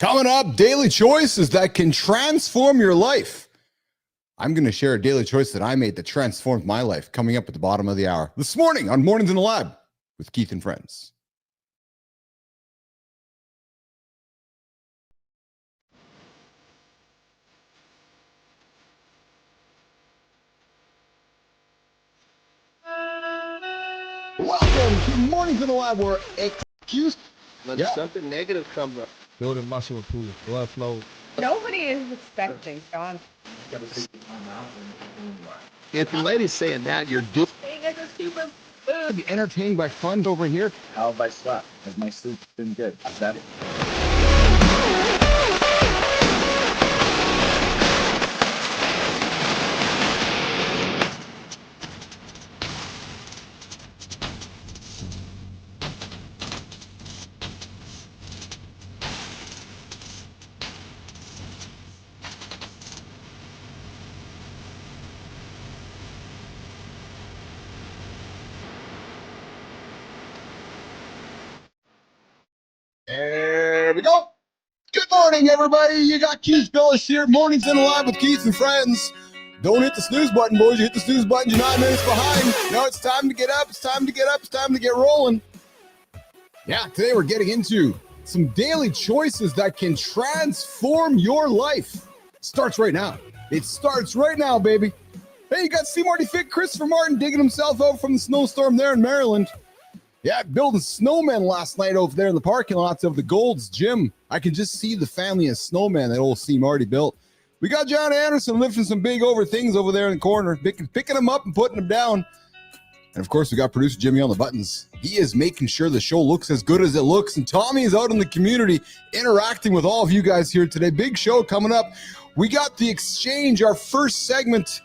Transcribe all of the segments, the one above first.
Coming up, daily choices that can transform your life. I'm going to share a daily choice that I made that transformed my life coming up at the bottom of the hour. This morning on Mornings in the Lab with Keith and Friends. Welcome to Mornings in the Lab where excuse when something negative comes up. Building muscle, improving blood flow. Nobody is expecting, John. If the lady's saying that, you're doing Being a stupid. be entertained by fun over here. How have I slept? Has my sleep been good? Is that it? There we go. Good morning, everybody. You got Keith Billis here. Mornings in the Lab with Keith and Friends. Don't hit the snooze button, boys. You hit the snooze button, you're 9 minutes behind. No, it's time to get up. It's time to get up. It's time to get rolling. Yeah, today we're getting into some daily choices that can transform your life. Starts right now. It starts right now, baby. Hey, you got to see Marty Fit, Christopher Martin digging himself out from the snowstorm there in Maryland. Yeah, building snowmen last night over there in the parking lots of the Gold's Gym. I can just see the family of snowmen that old C. Marty built. We got John Anderson lifting some big things over there in the corner, picking them up and putting them down. And of course, we got producer Jimmy on the buttons. He is making sure the show looks as good as it looks. And Tommy is out in the community interacting with all of you guys here today. Big show coming up. We got the exchange, our first segment,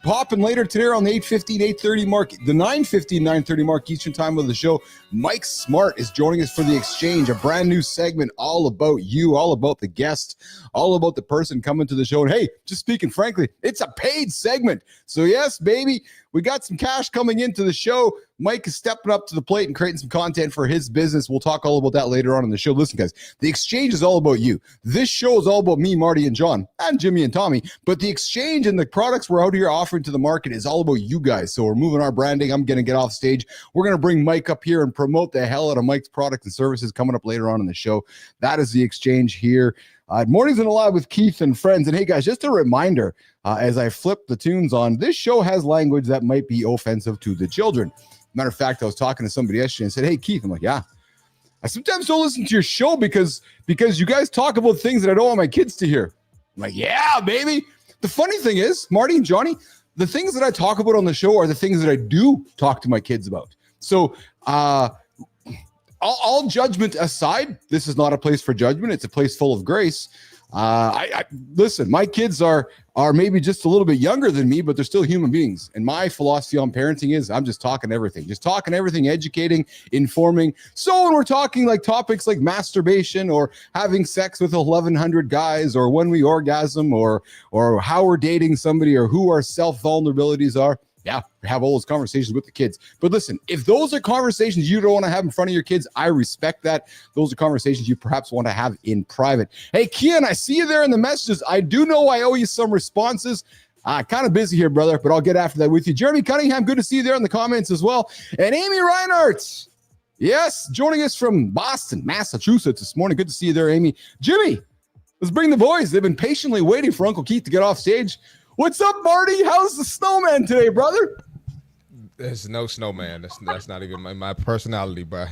popping later today on the 8:15, 8:30 mark, the 9:15, 9:30 mark Eastern time of the show. Mike Smart is joining us for the exchange, a brand new segment all about you, all about the guest, all about the person coming to the show. And hey, just speaking frankly, it's a paid segment. So yes, baby, we got some cash coming into the show. Mike is stepping up to the plate and creating some content for his business. We'll talk all about that later on in the show. Listen, guys, the exchange is all about you. This show is all about me, Marty, and John, and Jimmy and Tommy. But the exchange and the products we're out here offering to the market is all about you guys. So we're moving our branding. I'm going to get off stage. We're going to bring Mike up here and promote the hell out of Mike's products and services coming up later on in the show. That is the exchange here. Mornings in the Lab with Keith and Friends. And hey, guys, just a reminder, as I flip the tunes on, this show has language that might be offensive to the children. Matter of fact, I was talking to somebody yesterday and said, hey, Keith, I'm like, yeah, I sometimes don't listen to your show because you guys talk about things that I don't want my kids to hear. I'm like, yeah, baby. The funny thing is, Marty and Johnny, the things that I talk about on the show are the things that I do talk to my kids about. So all judgment aside, this is not a place for judgment. It's a place full of grace. I listen, my kids are maybe just a little bit younger than me, but they're still human beings. And my philosophy on parenting is I'm just talking everything, educating, informing. So when we're talking like topics like masturbation or having sex with 1,100 guys or when we orgasm or how we're dating somebody or who our self vulnerabilities are, yeah, have all those conversations with the kids. But listen, if those are conversations you don't want to have in front of your kids, I respect that. Those are conversations you perhaps want to have in private. Hey, Kian, I see you there in the messages. I do know I owe you some responses. Kind of busy here, brother, but I'll get after that with you. Jeremy Cunningham, good to see you there in the comments as well. And Amy Reinhardt, yes, joining us from Boston, Massachusetts this morning. Good to see you there, Amy. Jimmy, let's bring the boys. They've been patiently waiting for Uncle Keith to get off stage. What's up, Marty? How's the snowman today, brother? There's no snowman. That's not even my personality, bro.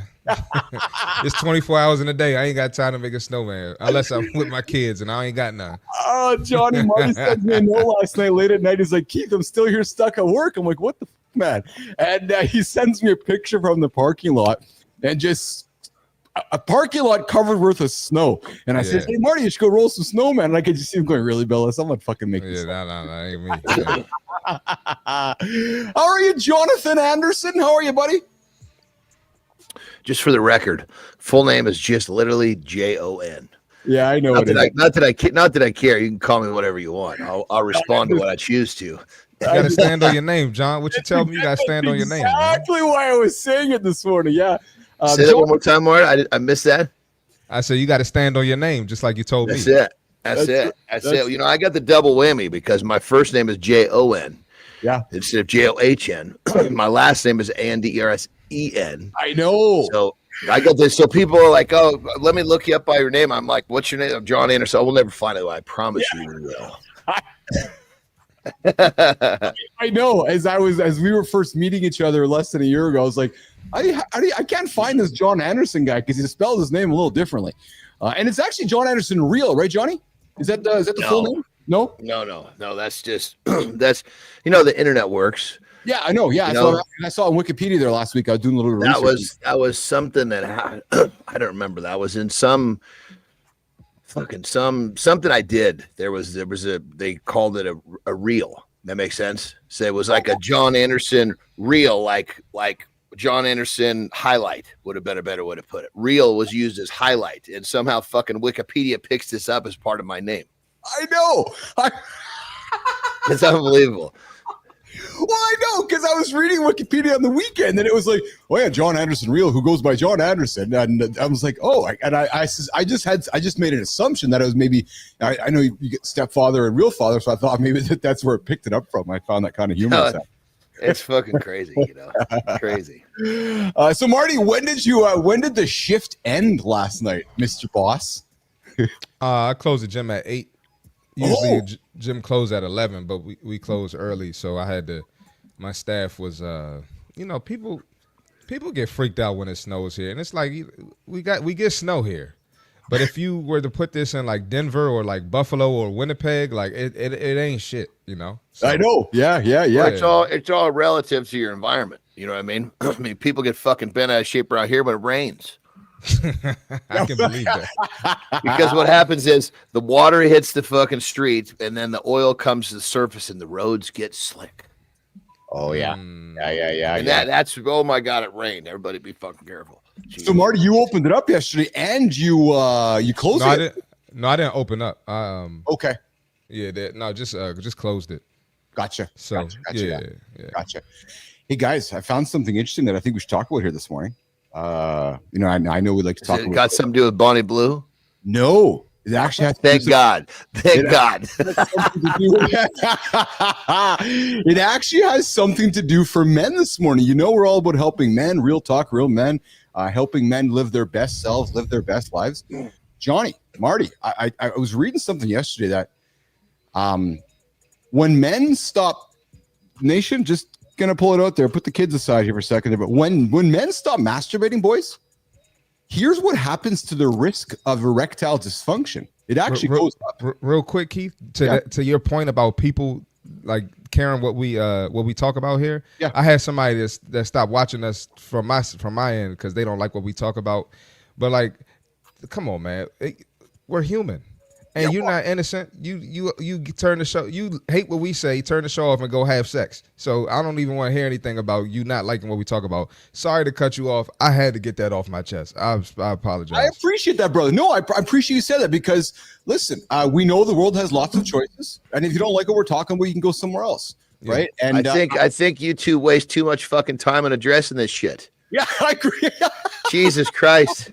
It's 24 hours in a day. I ain't got time to make a snowman unless I'm with my kids, and I ain't got none. Oh, Johnny Marty sent me a note last night late at night. He's like, Keith, I'm still here stuck at work. I'm like, what the fuck, man? And he sends me a picture from the parking lot and just a parking lot covered with snow. And I said, hey, Marty, you should go roll some snowman. And I could just see him going, really, Billis? I'm going to fucking make this. No, ain't me. How are you, Jonathan Anderson? How are you, buddy? just for the record, full name is just literally Jon. Yeah, I know. Not that I care. You can call me whatever you want. I'll respond to what I choose to. You gotta stand on your name, John. What you tell me? You gotta stand on your name. Exactly why I was saying it this morning. Yeah. Say that one more time, Mark. I missed that. I said you got to stand on your name, just like you told That's me. it. That's it. You know, I got the double whammy because my first name is Jon. Yeah. Instead of John. My last name is Andersen. I know. So I got this. So people are like, "Oh, let me look you up by your name." I'm like, "What's your name?" I'm John Anderson. We'll never find it. I promise you we will. I know. As we were first meeting each other less than a year ago, I was like, I can't find this John Anderson guy because he spelled his name a little differently. And it's actually John Anderson Real, right, Johnny? Is that the full name? No. That's just that's the internet works. Yeah, I know. Yeah, I saw on Wikipedia there last week. I was doing a little research. That was something that I don't remember. That was in something I did. There was they called it a reel. That makes sense. So it was like a John Anderson reel, like John Anderson highlight would have been a better way to put it. Reel was used as highlight, and somehow fucking Wikipedia picks this up as part of my name. I know. It's unbelievable. Well, I know, because I was reading Wikipedia on the weekend, and it was like, oh yeah, John Anderson Real, who goes by John Anderson, and I was like, oh, I just made an assumption that it was maybe, I know you get stepfather and real father, so I thought maybe that's where it picked it up from. I found that kind of humorous. It's fucking crazy, crazy. So Marty, when did the shift end last night, Mr. Boss? I closed the gym at 8. Usually gym closed at 11, but we closed early, so I had to. My staff was, people get freaked out when it snows here, and it's like we get snow here, but if you were to put this in like Denver or like Buffalo or Winnipeg, like it ain't shit, So, I know, yeah. It's all relative to your environment. You know what I mean? I mean, people get fucking bent out of shape around here when it rains. I can believe that. Because what happens is the water hits the fucking streets, and then the oil comes to the surface, and the roads get slick. Oh yeah, yeah. And that's oh my god, it rained. Everybody be fucking careful. Jesus. So Marty, you opened it up yesterday, and you closed it. I didn't open up. Okay. Yeah, just closed it. Gotcha. So Gotcha. Hey guys, I found something interesting that I think we should talk about here this morning. I know we like to talk about. Got something to do with Bonnie Blue? No, it actually has. Thank God. Thank God. It actually has something to do for men this morning. We're all about helping men, real talk, real men, helping men live their best selves, live their best lives. Johnny, Marty, I was reading something yesterday that when men stop, nation, just gonna pull it out there, put the kids aside here for a second there, but when men stop masturbating, boys, here's what happens to the risk of erectile dysfunction. It actually goes up. Real quick, Keith, to your point about people like caring what we talk about here. Yeah. I had somebody that stopped watching us from my end because they don't like what we talk about. But like, come on, man, we're human. And you're not innocent. You turn the show. You hate what we say. Turn the show off and go have sex. So I don't even want to hear anything about you not liking what we talk about. Sorry to cut you off. I had to get that off my chest. I apologize. I appreciate that, brother. No, I appreciate you said that because listen, we know the world has lots of choices, and if you don't like what we're talking about, you can go somewhere else, right? And I think you two waste too much fucking time on addressing this shit. Yeah, I agree. Jesus Christ.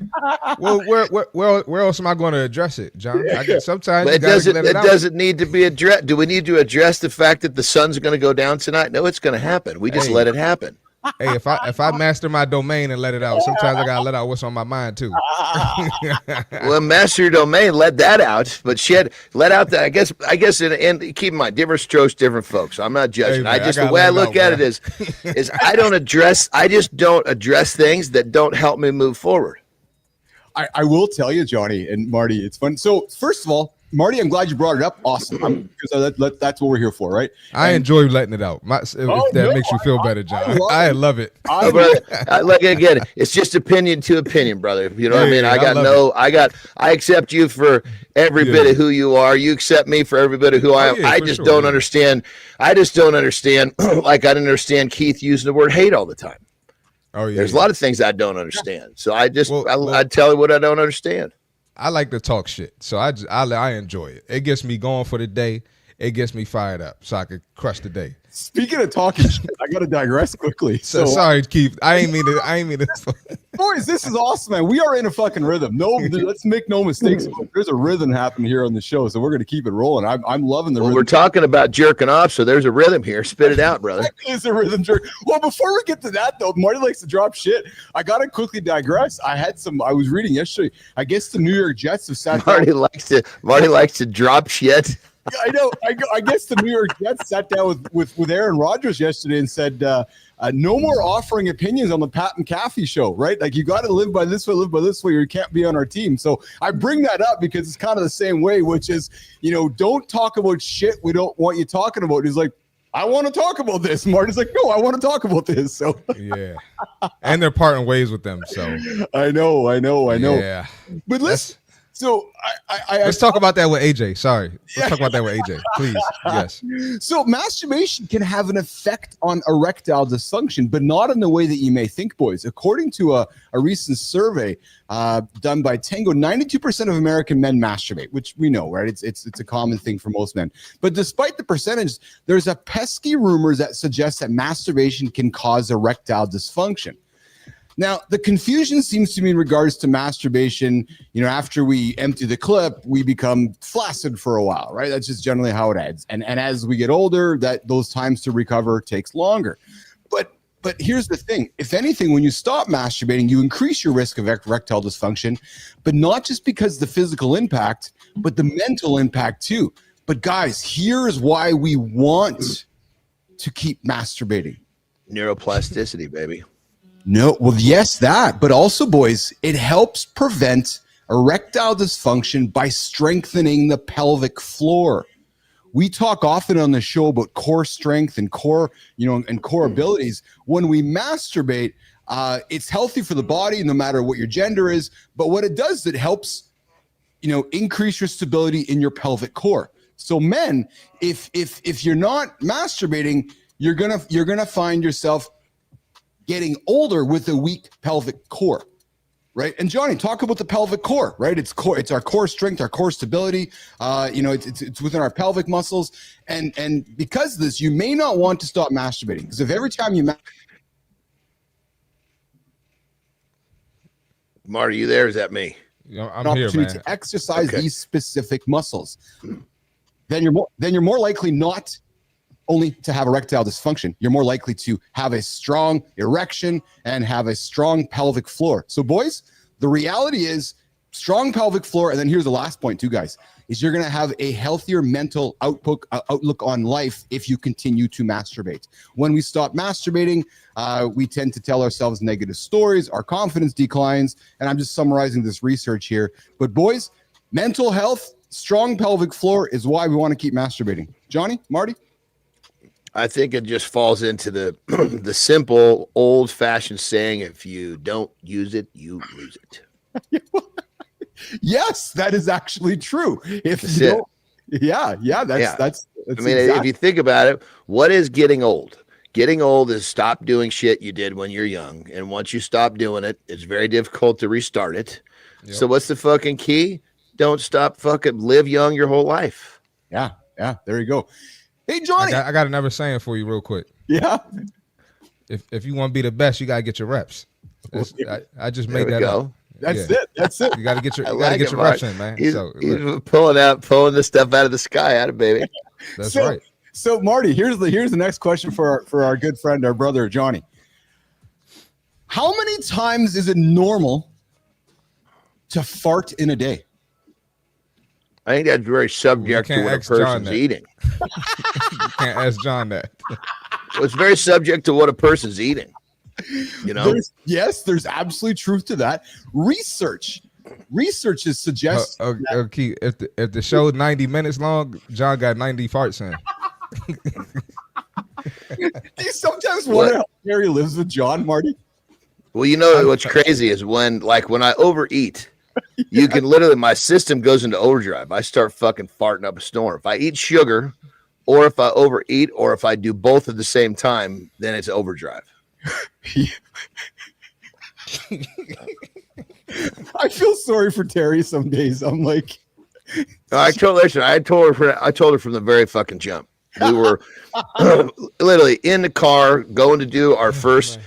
Well, where else am I going to address it, John? I guess sometimes it doesn't need to be addressed. Do we need to address the fact that the sun's going to go down tonight? No, it's going to happen. We just let it happen. Hey, if I master my domain and let it out, sometimes I gotta let out what's on my mind too. Well, master your domain, let that out. But shit, let out that. I guess, and keep in mind, different strokes, different folks. I'm not judging. Hey, man, the way I look at it is I just don't address things that don't help me move forward. I will tell you, Johnny and Marty, it's fun. So first of all, Marty, I'm glad you brought it up. Awesome. Because that's what we're here for, right? I enjoy letting it out. If that makes you feel better, John. I love it. Like again, it's just opinion to opinion, brother. You know what I mean? I accept you for every bit of who you are. You accept me for every bit of who I am. I just don't understand. I just don't understand. Like I don't understand Keith using the word hate all the time. Oh yeah. There's a lot of things I don't understand. So I just I tell you what I don't understand. I like to talk shit, so I enjoy it. It gets me going for the day. It gets me fired up, so I can crush the day. Speaking of talking shit, I gotta digress quickly. So sorry, Keith. I ain't mean to. Boys, this is awesome, man. We are in a fucking rhythm. No, let's make no mistakes. There's a rhythm happening here on the show, so we're gonna keep it rolling. I'm loving the rhythm. We're talking about jerking off, so there's a rhythm here. Spit it out, brother. Is a rhythm jerk. Well, before we get to that though, Marty likes to drop shit. I gotta quickly digress. I was reading yesterday. I guess the New York Jets have sat down. Marty likes to drop shit. Yeah, I know. I guess the New York Jets sat down with Aaron Rodgers yesterday and said, no more offering opinions on the Pat McAfee show, right? Like, you got to live by this way, or you can't be on our team. So I bring that up because it's kind of the same way, which is, don't talk about shit we don't want you talking about. He's like, I want to talk about this. Marty's like, no, I want to talk about this. So yeah, and they're parting ways with them. So I know. Yeah, but listen. So let's talk about that with AJ. Sorry. Let's talk about that with AJ, please. Yes. So masturbation can have an effect on erectile dysfunction, but not in the way that you may think, boys. According to a recent survey done by Tango, 92% of American men masturbate, which we know, right? It's a common thing for most men. But despite the percentage, there's a pesky rumors that suggest that masturbation can cause erectile dysfunction. Now, the confusion seems to be in regards to masturbation. After we empty the clip, we become flaccid for a while, right? That's just generally how it ends. And as we get older, those times to recover takes longer. But here's the thing. If anything, when you stop masturbating, you increase your risk of erectile dysfunction, but not just because the physical impact, but the mental impact too. But guys, here's why we want to keep masturbating. Neuroplasticity, baby. No, well, yes, that, but also, boys, it helps prevent erectile dysfunction by strengthening the pelvic floor. We talk often on the show about core strength and core, and core abilities. When we masturbate, it's healthy for the body, no matter what your gender is. But what it does, it helps, increase your stability in your pelvic core. So, men, if you're not masturbating, you're gonna find yourself getting older with a weak pelvic core, right? And Johnny, talk about the pelvic core, right? It's our core strength, our core stability. It's within our pelvic muscles, and because of this, you may not want to stop masturbating, because if every time you Marty, you there? Is that me? I'm here, man. To exercise these specific muscles, then you're more likely not only to have erectile dysfunction, you're more likely to have a strong erection and have a strong pelvic floor. So, boys, the reality is strong pelvic floor, and then here's the last point too, guys, is you're going to have a healthier mental outlook on life if you continue to masturbate. When we stop masturbating, we tend to tell ourselves negative stories, our confidence declines, and I'm just summarizing this research here. But, boys, mental health, strong pelvic floor is why we want to keep masturbating. Johnny, Marty? I think it just falls into the the simple old-fashioned saying, if you don't use it, you lose it. Yes, that is actually true. If That's you it. don't, that's I mean, if you think about it, what is getting old? Getting old is stop doing shit you did when you're young. And once you stop doing it, it's very difficult to restart it. Yep. So what's the fucking key? Don't stop fucking live young your whole life. Yeah, there you go. Hey, Johnny. I got another saying for you real quick. Yeah. If you want to be the best, you got to get your reps. I just made that up. That's it. You got to get your reps in, man. He's pulling the stuff out of the sky, out of baby. That's right. So, Marty, here's the next question for our good friend, our brother Johnny. How many times is it normal to fart in a day? I think that's very subject to what a person's eating. You can't ask John that. Well, it's very subject to what a person's eating. There's absolutely truth to that. Research is suggests. Okay, if the show's 90 minutes long, John got 90 farts in. Do you sometimes wonder how Gary lives with John, Marty? Well, what's crazy is when I overeat, you can literally, my system goes into overdrive. I start fucking farting up a storm. If I eat sugar, or if I overeat, or if I do both at the same time, then it's overdrive. I feel sorry for Terry some days. I'm like, I told her from the very fucking jump. We were literally in the car going to do our first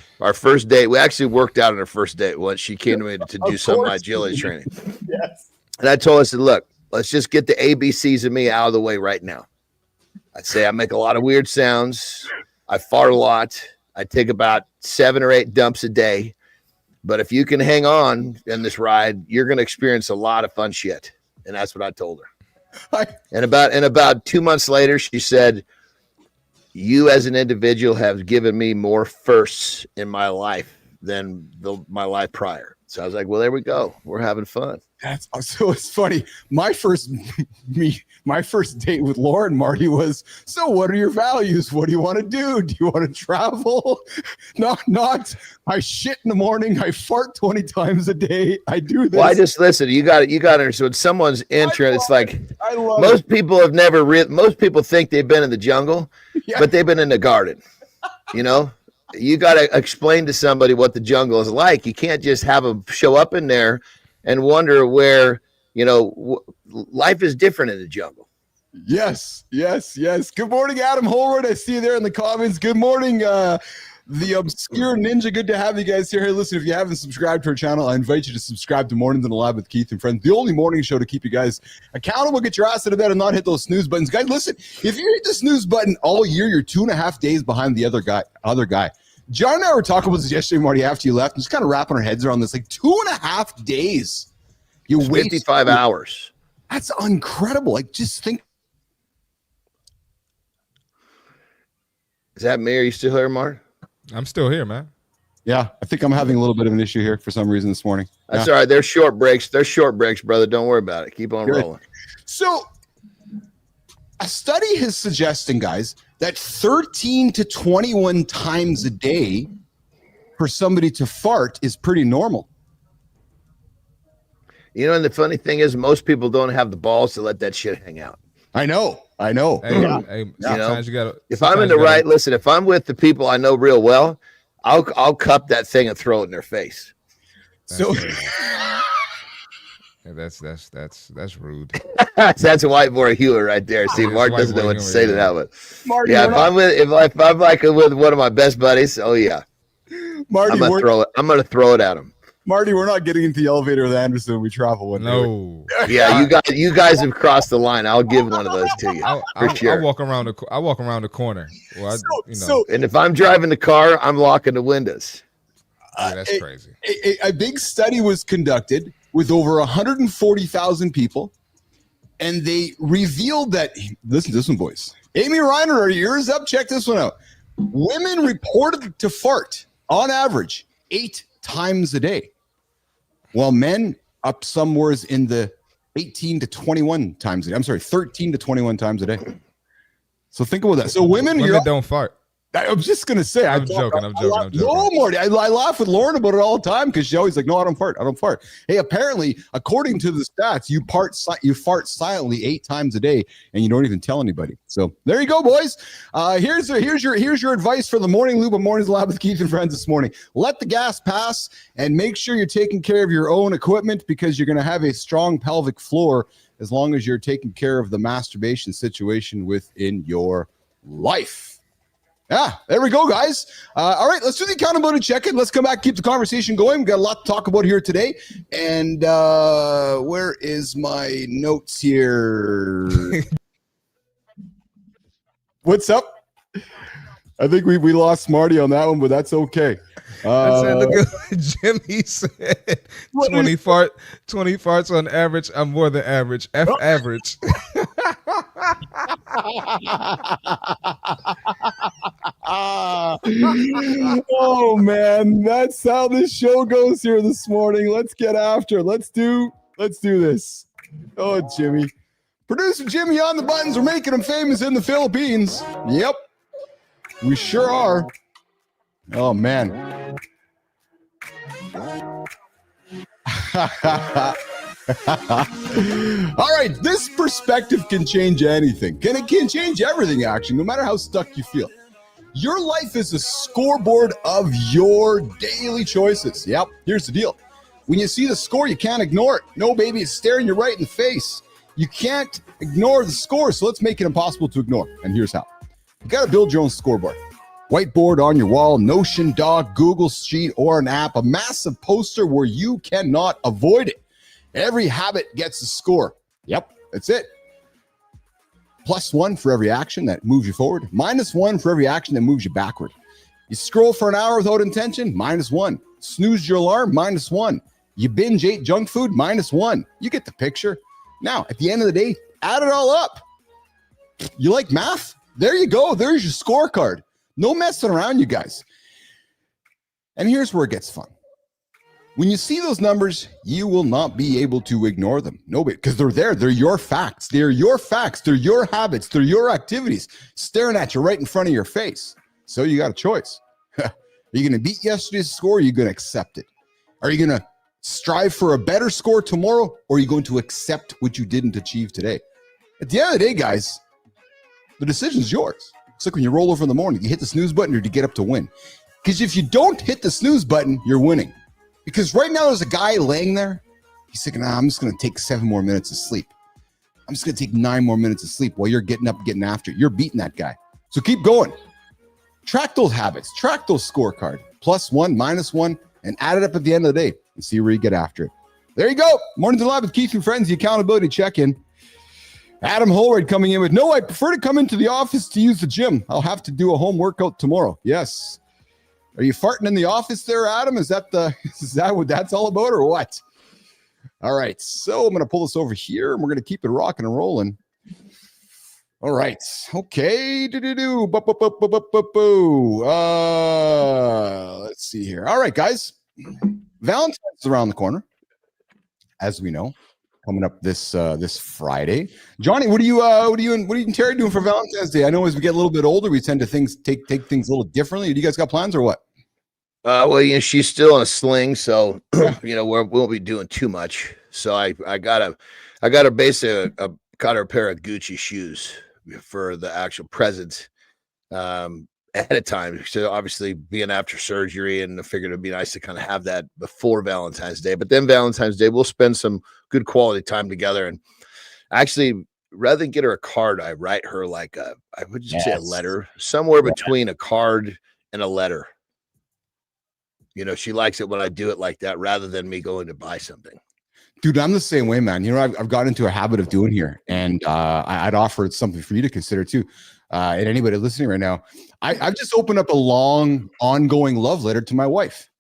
date. We actually worked out on our first date once. She came to me to do some of my agility training. Yes. And I told her, I said, look, let's just get the ABCs of me out of the way right now. I'd say I make a lot of weird sounds. I fart a lot. I take about 7 or 8 dumps a day. But if you can hang on in this ride, you're going to experience a lot of fun shit. And that's what I told her. And about 2 months later, she said, you as an individual have given me more firsts in my life than my life prior. So I was like, well, there we go. We're having fun. That's so it's funny. My first date with Lauren, Marty, was, so what are your values? What do you want to do? Do you want to travel? Not I shit in the morning. I fart 20 times a day. I do this. Well, I just listen. You got to understand when someone's entering. It's like most people have never most people think they've been in the jungle, but they've been in the garden. You know, you got to explain to somebody what the jungle is like. You can't just have them show up in there and wonder where, life is different in the jungle. Yes. Good morning, Adam Holroyd. I see you there in the comments. Good morning, the obscure ninja. Good to have you guys here. Hey, listen, if you haven't subscribed to our channel, I invite you to subscribe to Mornings and Alive with Keith and Friends, the only morning show to keep you guys accountable, get your ass out of bed, and not hit those snooze buttons. Guys, listen, if you hit the snooze button all year, you're 2.5 days behind the other guy. John and I were talking about this yesterday, Marty, after you left, and just kind of wrapping our heads around this. Like 2.5 days. You wait 55 hours. That's incredible. Like, just think. Is that me? Are you still here, Mark? I'm still here, man. Yeah, I think I'm having a little bit of an issue here for some reason this morning. That's all right. They're short breaks. They're short breaks, brother. Don't worry about it. Keep on rolling. So, a study is suggesting, guys, that 13 to 21 times a day for somebody to fart is pretty normal. And the funny thing is, most people don't have the balls to let that shit hang out. I know. Hey, sometimes you gotta. If I'm in the right, listen. If I'm with the people I know real well, I'll cup that thing and throw it in their face. That's rude. That's a white boy humor right there. See, Mark doesn't know what to say to that one. Marty, if I'm like with one of my best buddies, oh yeah, Marty, I'm gonna throw it at him. Marty, we're not getting into the elevator with Anderson when we travel one day. No. Yeah, you guys have crossed the line. I'll give one of those to you for sure. I walk around the corner. Well, and if I'm driving the car, I'm locking the windows. That's crazy. A big study was conducted with over 140,000 people, and they revealed that, listen to this one, boys. Amy Reiner, are your ears up? Check this one out. Women reported to fart, on average, 8 times a day, while men up somewhere in the 18 to 21 times a day. I'm sorry, 13 to 21 times a day. So think about that. So women don't fart. I'm just going to say. I'm joking. No, Marty. I laugh with Lauren about it all the time because she's always like, no, I don't fart. Hey, apparently, according to the stats, you fart silently 8 times a day and you don't even tell anybody. So there you go, boys. Here's your advice for the morning loop of Mornings Lab with Keith and Friends this morning. Let the gas pass and make sure you're taking care of your own equipment because you're going to have a strong pelvic floor as long as you're taking care of the masturbation situation within your life. Yeah, there we go, guys. All right, let's do the accountability check-in. Let's come back, keep the conversation going. We've got a lot to talk about here today. And where is my notes here? What's up? I think we lost Marty on that one, but that's okay. Look at what Jimmy said. 20 farts on average. I'm more than average. Average. Oh man, that's how this show goes here this morning. Let's get after it. Let's do this. Oh, Jimmy. Producer Jimmy on the buttons. We're making him famous in the Philippines. Yep. We sure are. Oh man. All right, this perspective can change anything. It can change everything, actually, no matter how stuck you feel. Your life is a scoreboard of your daily choices. Yep, here's the deal. When you see the score, you can't ignore it. No, baby, it's staring you right in the face. You can't ignore the score, so let's make it impossible to ignore. And here's how. You got to build your own scoreboard. Whiteboard on your wall, Notion doc, Google Sheet, or an app, a massive poster where you cannot avoid it. Every habit gets a score. Yep, that's it. +1 for every action that moves you forward. -1 for every action that moves you backward. You scroll for an hour without intention, -1. Snooze your alarm, -1. You binge ate junk food, -1. You get the picture. Now, at the end of the day, add it all up. You like math? There you go. There's your scorecard. No messing around, you guys. And here's where it gets fun. When you see those numbers, you will not be able to ignore them. Nobody, because they're there. They're your facts. They're your facts. They're your habits. They're your activities staring at you right in front of your face. So you got a choice. Are you going to beat yesterday's score? Or are you going to accept it? Are you going to strive for a better score tomorrow? Or are you going to accept what you didn't achieve today? At the end of the day, guys, the decision's yours. It's like when you roll over in the morning, you hit the snooze button or do you get up to win? Because if you don't hit the snooze button, you're winning. Because right now there's a guy laying there. He's thinking, I'm just going to take 7 more minutes of sleep. I'm just going to take 9 more minutes of sleep while you're getting up, getting after it. You're beating that guy. So keep going. Track those habits. Track those scorecard. +1, -1, and add it up at the end of the day and see where you get after it. There you go. Mornings Alive with Keith and Friends, the accountability check-in. Adam Holroyd coming in with, no, I prefer to come into the office to use the gym. I'll have to do a home workout tomorrow. Yes. Are you farting in the office there, Adam? Is that what that's all about or what? All right. So I'm going to pull this over here and we're going to keep it rocking and rolling. All right. Okay. Let's see here. All right, guys. Valentine's is around the corner, as we know, coming up this Friday. Johnny, what are you and Terry doing for Valentine's Day? I know as we get a little bit older, we tend to take things a little differently. Do you guys got plans or what? Well, she's still in a sling, so we won't be doing too much. So I got her basically got her a pair of Gucci shoes for the actual present ahead of time. So obviously being after surgery, and I figured it'd be nice to kind of have that before Valentine's Day. But then Valentine's Day, we'll spend some good quality time together. And actually, rather than get her a card, I write her like I would just say a letter, somewhere between a card and a letter. She likes it when I do it like that rather than me going to buy something. Dude, I'm the same way, man. I've got into a habit of doing here, and I'd offer something for you to consider too. And anybody listening right now, I've just opened up a long, ongoing love letter to my wife,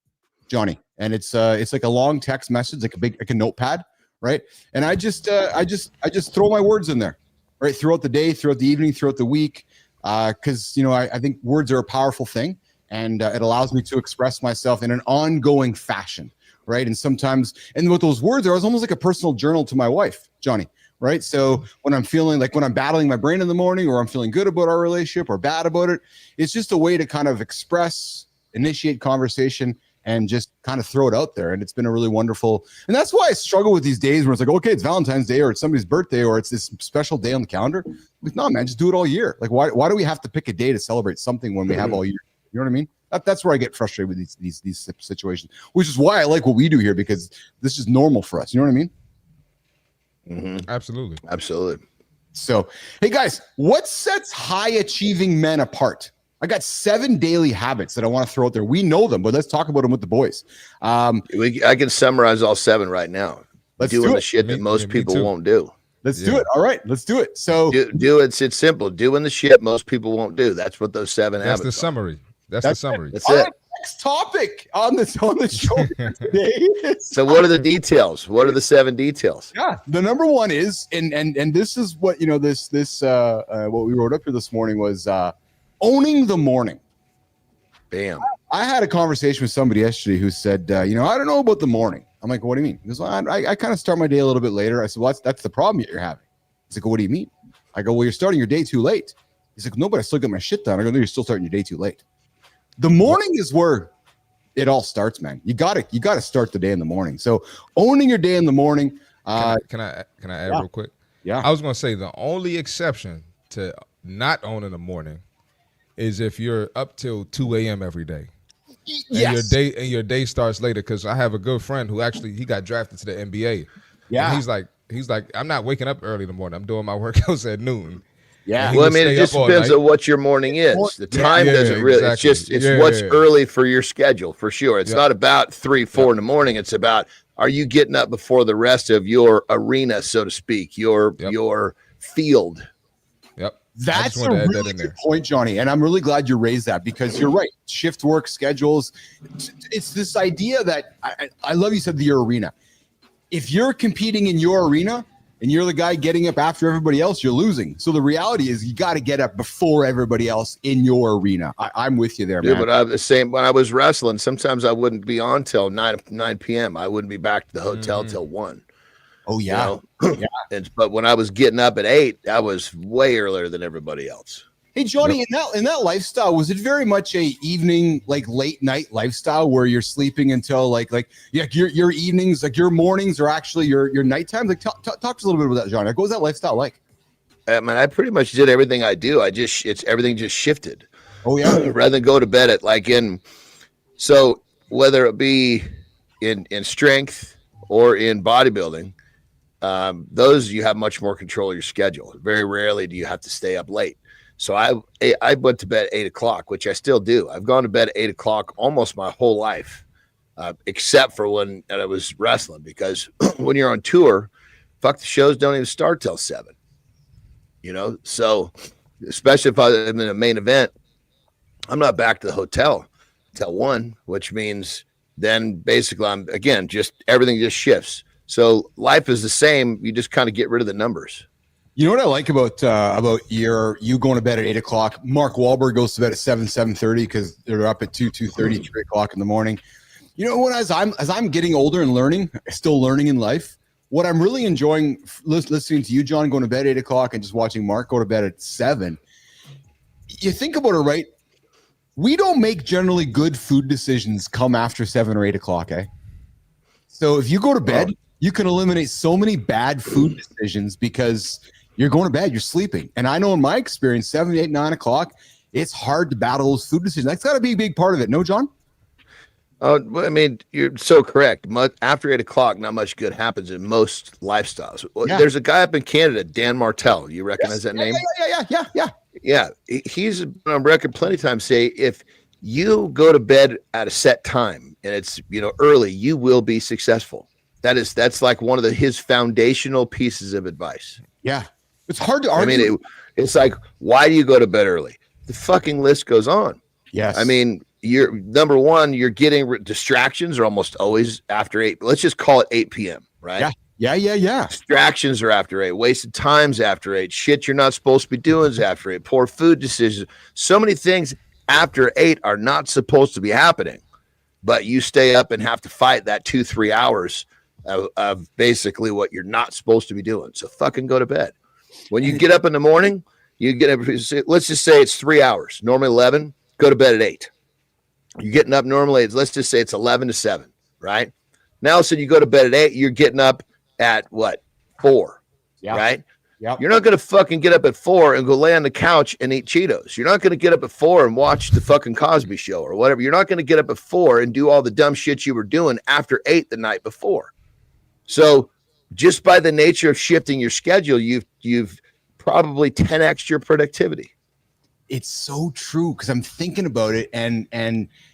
Johnny, and it's like a long text message, like a notepad, right? And I just throw my words in there, right, throughout the day, throughout the evening, throughout the week, because I think words are a powerful thing. And it allows me to express myself in an ongoing fashion, right? And sometimes, and with those words, it was almost like a personal journal to my wife, Johnny, right? So when I'm feeling like when I'm battling my brain in the morning, or I'm feeling good about our relationship or bad about it, it's just a way to kind of express, initiate conversation, and just kind of throw it out there. And it's been a really wonderful, and that's why I struggle with these days where it's like, okay, it's Valentine's Day, or it's somebody's birthday, or it's this special day on the calendar. Like, no, man, just do it all year. Like, why do we have to pick a day to celebrate something when we have all year? You know what I mean? That's where I get frustrated with these situations, which is why I like what we do here, because this is normal for us. You know what I mean? Mm-hmm. Absolutely. So, hey guys, what sets high achieving men apart? I got 7 daily habits that I want to throw out there. We know them, but let's talk about them with the boys. I can summarize all 7 right now. Let's doing do the shit that most people won't do. Let's do it. All right, let's do it. So do it. It's simple. Doing the shit most people won't do. That's what those 7 habits are. That's the summary. That's the summary. That's it. Next topic on the show today. So what are the details? What are the 7 details? Yeah, the number one is, and this is what what we wrote up here this morning was owning the morning. Bam. I had a conversation with somebody yesterday who said, I don't know about the morning. I'm like, what do you mean? He goes, well, I kind of start my day a little bit later. I said, well, that's the problem that you're having. He's like, well, what do you mean? I go, well, you're starting your day too late. He's like, no, but I still get my shit done. I go, no, you're still starting your day too late. The morning is where it all starts, man. You gotta start the day in the morning. So owning your day in the morning. Can I add real quick? Yeah. I was gonna say the only exception to not owning the morning is if you're up till 2 a.m. every day. Yes. And your day starts later. Because I have a good friend who actually he got drafted to the NBA. Yeah. And he's like, I'm not waking up early in the morning. I'm doing my workouts at noon. Yeah. he Well, I would mean, it stay just up all depends night. on what your morning is. The time Yeah, doesn't really. exactly. It's Yeah, what's yeah. early for your schedule for sure. It's Yep. not about 3, 4 in the morning. It's about, are you getting up before the rest of your arena, so to speak, your field. Yep. I just That's a wanted to add that really in good there. point, Johnny. And I'm really glad you raised that because you're right. Shift work schedules. It's this idea that I love you said your arena. If you're competing in your arena and you're the guy getting up after everybody else, you're losing. So the reality is you got to get up before everybody else in your arena. I'm with you there, Dude, man. but I'm the same when I was wrestling. Sometimes I wouldn't be on till 9 p.m. I wouldn't be back to the hotel till 1. Oh, yeah. You know? But when I was getting up at 8, I was way earlier than everybody else. Hey, Johnny, in that lifestyle, was it very much a evening, like late night lifestyle where you're sleeping until like your evenings, like your mornings are actually your night times? Like talk to us a little bit about that, Johnny. What was that lifestyle like? I mean, I pretty much did everything I do. Everything just shifted. Oh, yeah. Rather than go to bed at so whether it be in strength or in bodybuilding, those you have much more control of your schedule. Very rarely do you have to stay up late. So I went to bed at 8 o'clock, which I still do. I've gone to bed at 8 o'clock almost my whole life, except for when I was wrestling, because when you're on tour, the shows don't even start till 7. You know, so especially if I'm in a main event, I'm not back to the hotel till 1, which means then basically I'm again everything just shifts. So life is the same. You just kind of get rid of the numbers. You know what I like about you going to bed at 8 o'clock? Mark Wahlberg goes to bed at 7:30 because they're up at 2:30, 3 o'clock in the morning. You know what? As I'm getting older and still learning in life, what I'm really enjoying listening to you, John, going to bed at 8 o'clock and just watching Mark go to bed at 7. You think about it, right? We don't make generally good food decisions come after 7 or 8 o'clock, eh? So if you go to bed, you can eliminate so many bad food decisions because you're going to bed, you're sleeping. And I know in my experience, 7, 8, 9 o'clock, it's hard to battle those food decisions. That's got to be a big part of it. No, John? I mean, you're so correct. After 8 o'clock, not much good happens in most lifestyles. Yeah. There's a guy up in Canada, Dan Martell. You recognize that name? Yeah. He's been on record plenty of times say if you go to bed at a set time and it's early, you will be successful. That's like one of his foundational pieces of advice. Yeah. It's hard to argue. I mean, it's like, why do you go to bed early? The fucking list goes on. Yes. I mean, you're number one, you're getting distractions are almost always after 8. Let's just call it 8 p.m. Right? Yeah. Distractions are after 8. Wasted times after 8. Shit you're not supposed to be doing is after 8. Poor food decisions. So many things after 8 are not supposed to be happening, but you stay up and have to fight that 2-3 hours of basically what you're not supposed to be doing. So fucking go to bed. When you get up in the morning, you get up, let's just say it's 3 hours, normally 11, go to bed at 8. You're getting up normally, let's just say it's 11 to 7, right? Now, so you go to bed at 8, you're getting up at what? 4, right? Yeah. You're not going to fucking get up at 4 and go lay on the couch and eat Cheetos. You're not going to get up at 4 and watch the fucking Cosby Show or whatever. You're not going to get up at 4 and do all the dumb shit you were doing after 8 the night before. So just by the nature of shifting your schedule, you've probably 10x your productivity. It's so true because I'm thinking about it, and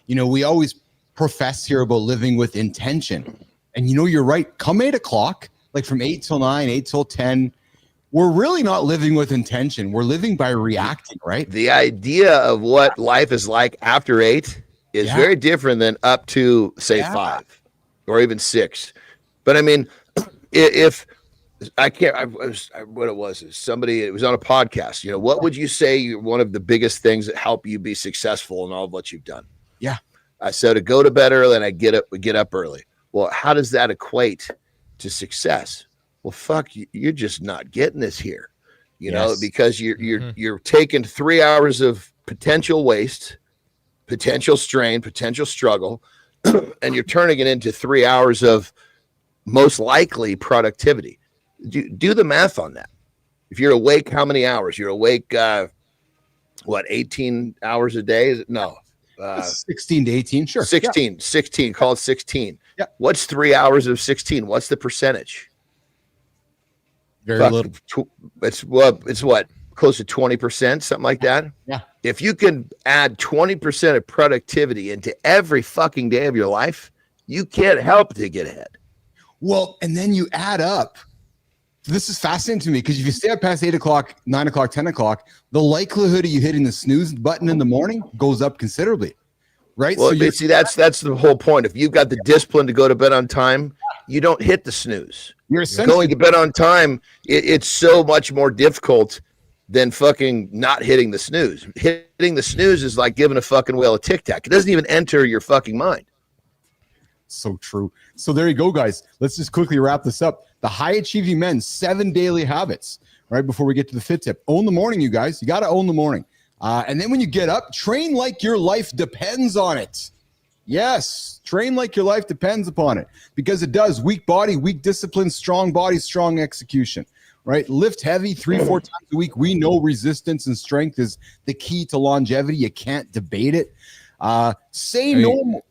we always profess here about living with intention, and you're right. Come 8 o'clock, like from 8 till 9, 8 till 10, we're really not living with intention. We're living by reacting, right? The idea of what life is like after 8 is very different than up to say 5 or even 6. But I mean, if I can't, what it was is somebody, it was on a podcast, what would you say one of the biggest things that help you be successful in all of what you've done? Yeah. I said to go to bed early and I get up early. Well, how does that equate to success? Well, fuck, you're just not getting this here, because you're taking 3 hours of potential waste, potential strain, potential struggle, and you're turning it into 3 hours of most likely productivity. Do the math on that. If you're awake, how many hours? You're awake, 18 hours a day? No. 16 to 18, sure. 16, call it 16. Yeah. What's 3 hours of 16? What's the percentage? Very little. It's what? close to 20%, something like that. Yeah. If you can add 20% of productivity into every fucking day of your life, you can't help to get ahead. Well, and then you add up. This is fascinating to me because if you stay up past 8 o'clock, 9 o'clock, 10 o'clock, the likelihood of you hitting the snooze button in the morning goes up considerably, right? Well, So see, that's the whole point. If you've got the discipline to go to bed on time, you don't hit the snooze. you're essentially Going to bed on time, it's so much more difficult than fucking not hitting the snooze. Hitting the snooze is like giving a fucking whale a Tic Tac. It doesn't even enter your fucking mind. so true. So there you go, guys. Let's just quickly wrap this up. The high achieving men, 7 daily habits, right? Before we get to the fit tip. Own the morning, you guys. You got to own the morning. And then when you get up, train like your life depends on it. Yes, train like your life depends upon it, because it does. Weak body, weak discipline, strong body, strong execution, right? Lift heavy 3-4 times a week. We know resistance and strength is the key to longevity. You can't debate it. Say no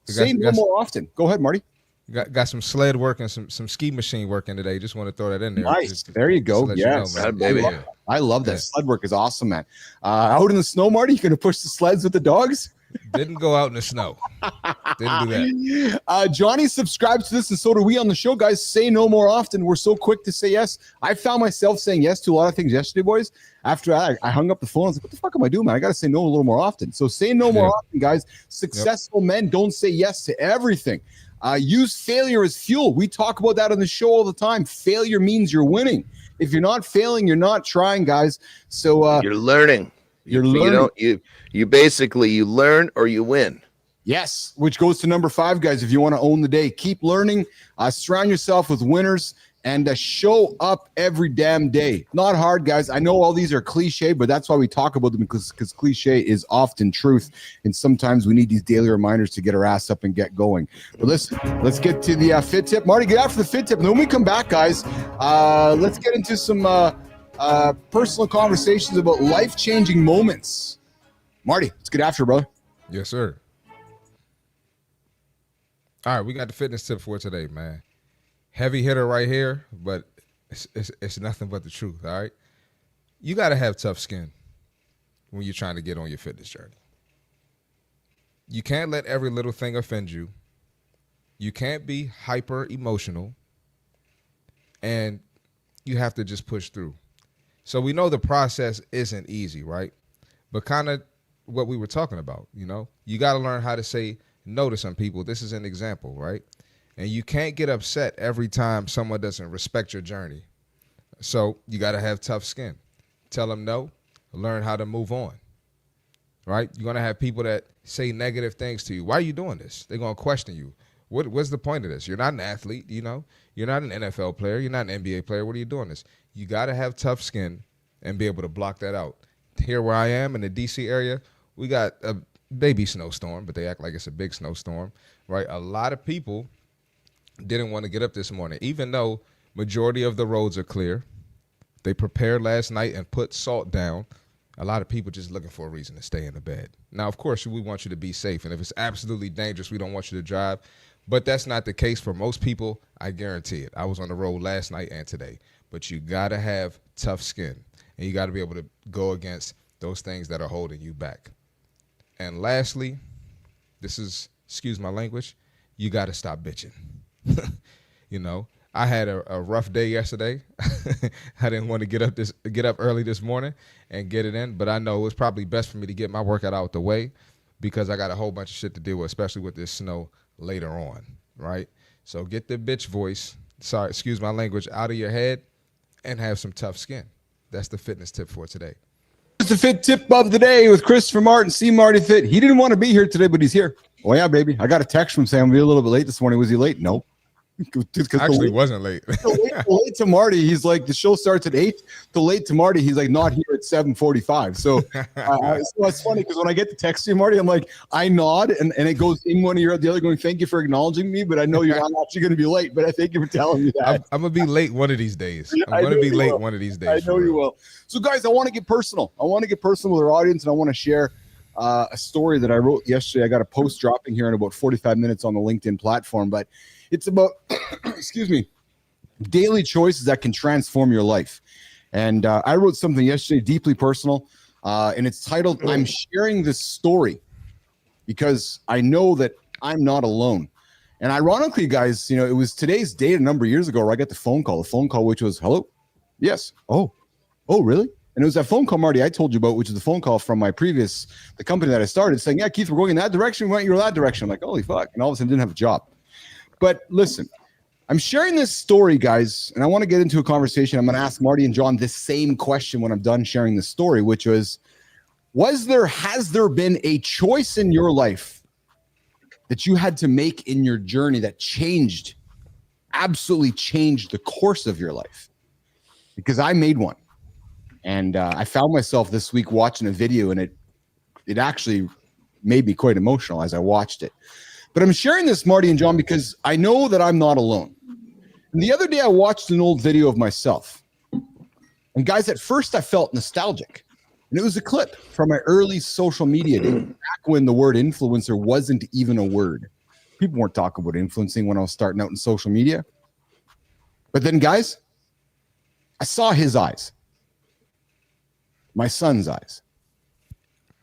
more often. Go ahead, Marty. Got some sled work and some ski machine working today. Just want to throw that in there. Nice. There you go. Yes. You know, baby. I love that. Sled work is awesome, man. Out in the snow, Marty, you going to push the sleds with the dogs? Didn't go out in the snow. Didn't do that. Johnny subscribes to this, and so do we on the show, guys. Say no more often. We're so quick to say yes. I found myself saying yes to a lot of things yesterday, boys. After I hung up the phone, I was like, what the fuck am I doing, man? I got to say no a little more often. So say no more often, guys. Successful men don't say yes to everything. Use failure as fuel. We talk about that on the show all the time. Failure means you're winning. If you're not failing, you're not trying, guys. So you're learning. You're learning. You basically you learn or you win. Yes, which goes to number 5, guys. If you want to own the day, keep learning. Surround yourself with winners and show up every damn day. Not hard, guys. I know all these are cliche, but that's why we talk about them, because cliche is often truth. And sometimes we need these daily reminders to get our ass up and get going. But listen, let's get to the fit tip. Marty, get after the fit tip. And then when we come back, guys, let's get into some personal conversations about life-changing moments. Marty, let's get after it, brother. Yes, sir. All right, we got the fitness tip for today, man. Heavy hitter right here, but it's nothing but the truth, all right? You got to have tough skin when you're trying to get on your fitness journey. You can't let every little thing offend you. You can't be hyper emotional, and you have to just push through. So we know the process isn't easy, right? But kind of what we were talking about, you know, you got to learn how to say no to some people. This is an example, right? And you can't get upset every time someone doesn't respect your journey. So you got to have tough skin. Tell them no, learn how to move on, right? You're going to have people that say negative things to you. Why are you doing this? They're going to question you. What's the point of this? You're not an athlete, you know? You're not an NFL player. You're not an NBA player. What are you doing this? You got to have tough skin and be able to block that out. Here where I am in the D.C. area, we got a baby snowstorm, but they act like it's a big snowstorm, right? A lot of people didn't want to get up this morning, even though majority of the roads are clear. They prepared last night and put salt down. A lot of people just looking for a reason to stay in the bed. Now, of course, we want you to be safe, and if it's absolutely dangerous, we don't want you to drive. But that's not the case for most people. I guarantee it. I was on the road last night and today. But you got to have tough skin, and you got to be able to go against those things that are holding you back. And lastly, this is, excuse my language, you got to stop bitching. You know, I had a rough day yesterday. I didn't want to get up early this morning and get it in, but I know it was probably best for me to get my workout out the way because I got a whole bunch of shit to deal with, especially with this snow later on, right? So get the bitch voice, sorry, excuse my language, out of your head and have some tough skin. That's the fitness tip for today. It's the fit tip of the day with Christopher Martin, see Marty Fit. He didn't want to be here today, but he's here. Oh, yeah, baby. I got a text from saying I'm going to be a little bit late this morning. Was he late? No. Actually, wasn't late. late to Marty, he's like, the show starts at 8. The late to Marty, he's like, not here at 7:45. So it's funny because when I get to text you, Marty, I'm like, I nod and it goes in one ear or the other going, thank you for acknowledging me, but I know you're not actually going to be late, but I thank you for telling me that. I'm going to be late one of these days. I'm going to be late one of these days. I know you will. So guys, I want to get personal. I want to get personal with our audience, and I want to share a story that I wrote yesterday. I got a post dropping here in about 45 minutes on the LinkedIn platform, but it's about, excuse me, daily choices that can transform your life. And I wrote something yesterday, deeply personal, and it's titled, I'm sharing this story because I know that I'm not alone. And ironically, guys, it was today's date a number of years ago where I got the phone call which was, hello? Yes. Oh, really? And it was that phone call, Marty, I told you about, which is the phone call from the company that I started saying, yeah, Keith, we're going in that direction. We went you that direction. I'm like, holy fuck. And all of a sudden I didn't have a job. But listen, I'm sharing this story, guys, and I want to get into a conversation. I'm going to ask Marty and John this same question when I'm done sharing this story, which was has there been a choice in your life that you had to make in your journey that absolutely changed the course of your life? Because I made one. And I found myself this week watching a video, and it actually made me quite emotional as I watched it. But I'm sharing this, Marty and John, because I know that I'm not alone. And the other day I watched an old video of myself. And guys, at first I felt nostalgic. And it was a clip from my early social media days, back when the word influencer wasn't even a word. People weren't talking about influencing when I was starting out in social media. But then, guys, I saw his eyes, my son's eyes,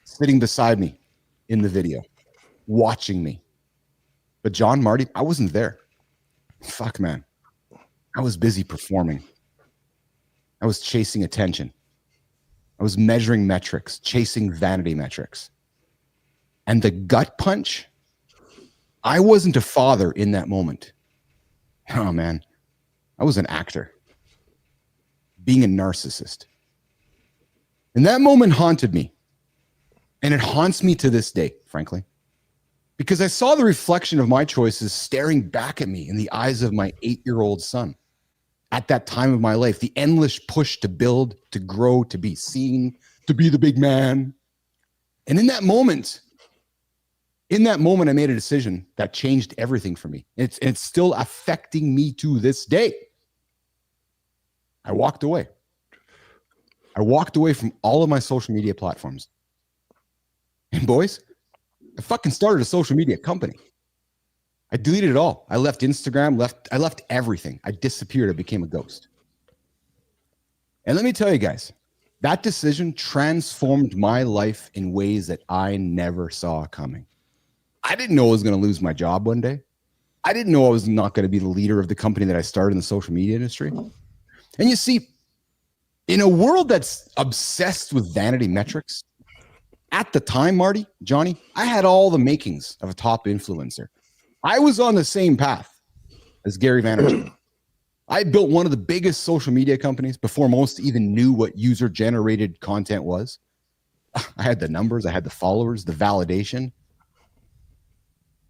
sitting beside me in the video, watching me. But John, Marty, I wasn't there. Fuck, man. I was busy performing. I was chasing attention. I was measuring metrics, chasing vanity metrics. And the gut punch, I wasn't a father in that moment. Oh, man. I was an actor, being a narcissist. And that moment haunted me. And it haunts me to this day, frankly, because I saw the reflection of my choices staring back at me in the eyes of my 8-year-old son. At that time of my life, the endless push to build, to grow, to be seen, to be the big man. And in that moment, I made a decision that changed everything for me. It's still affecting me to this day. I walked away. I walked away from all of my social media platforms. And boys, I fucking started a social media company. I deleted it all. I left Instagram, I left everything. I disappeared. I became a ghost. And let me tell you guys, that decision transformed my life in ways that I never saw coming. I didn't know I was going to lose my job one day. I didn't know I was not going to be the leader of the company that I started in the social media industry. And you see, in a world that's obsessed with vanity metrics, at the time, Marty, Johnny, I had all the makings of a top influencer. I was on the same path as Gary Vaynerchuk. I built one of the biggest social media companies before most even knew what user-generated content was. I had the numbers, I had the followers, the validation.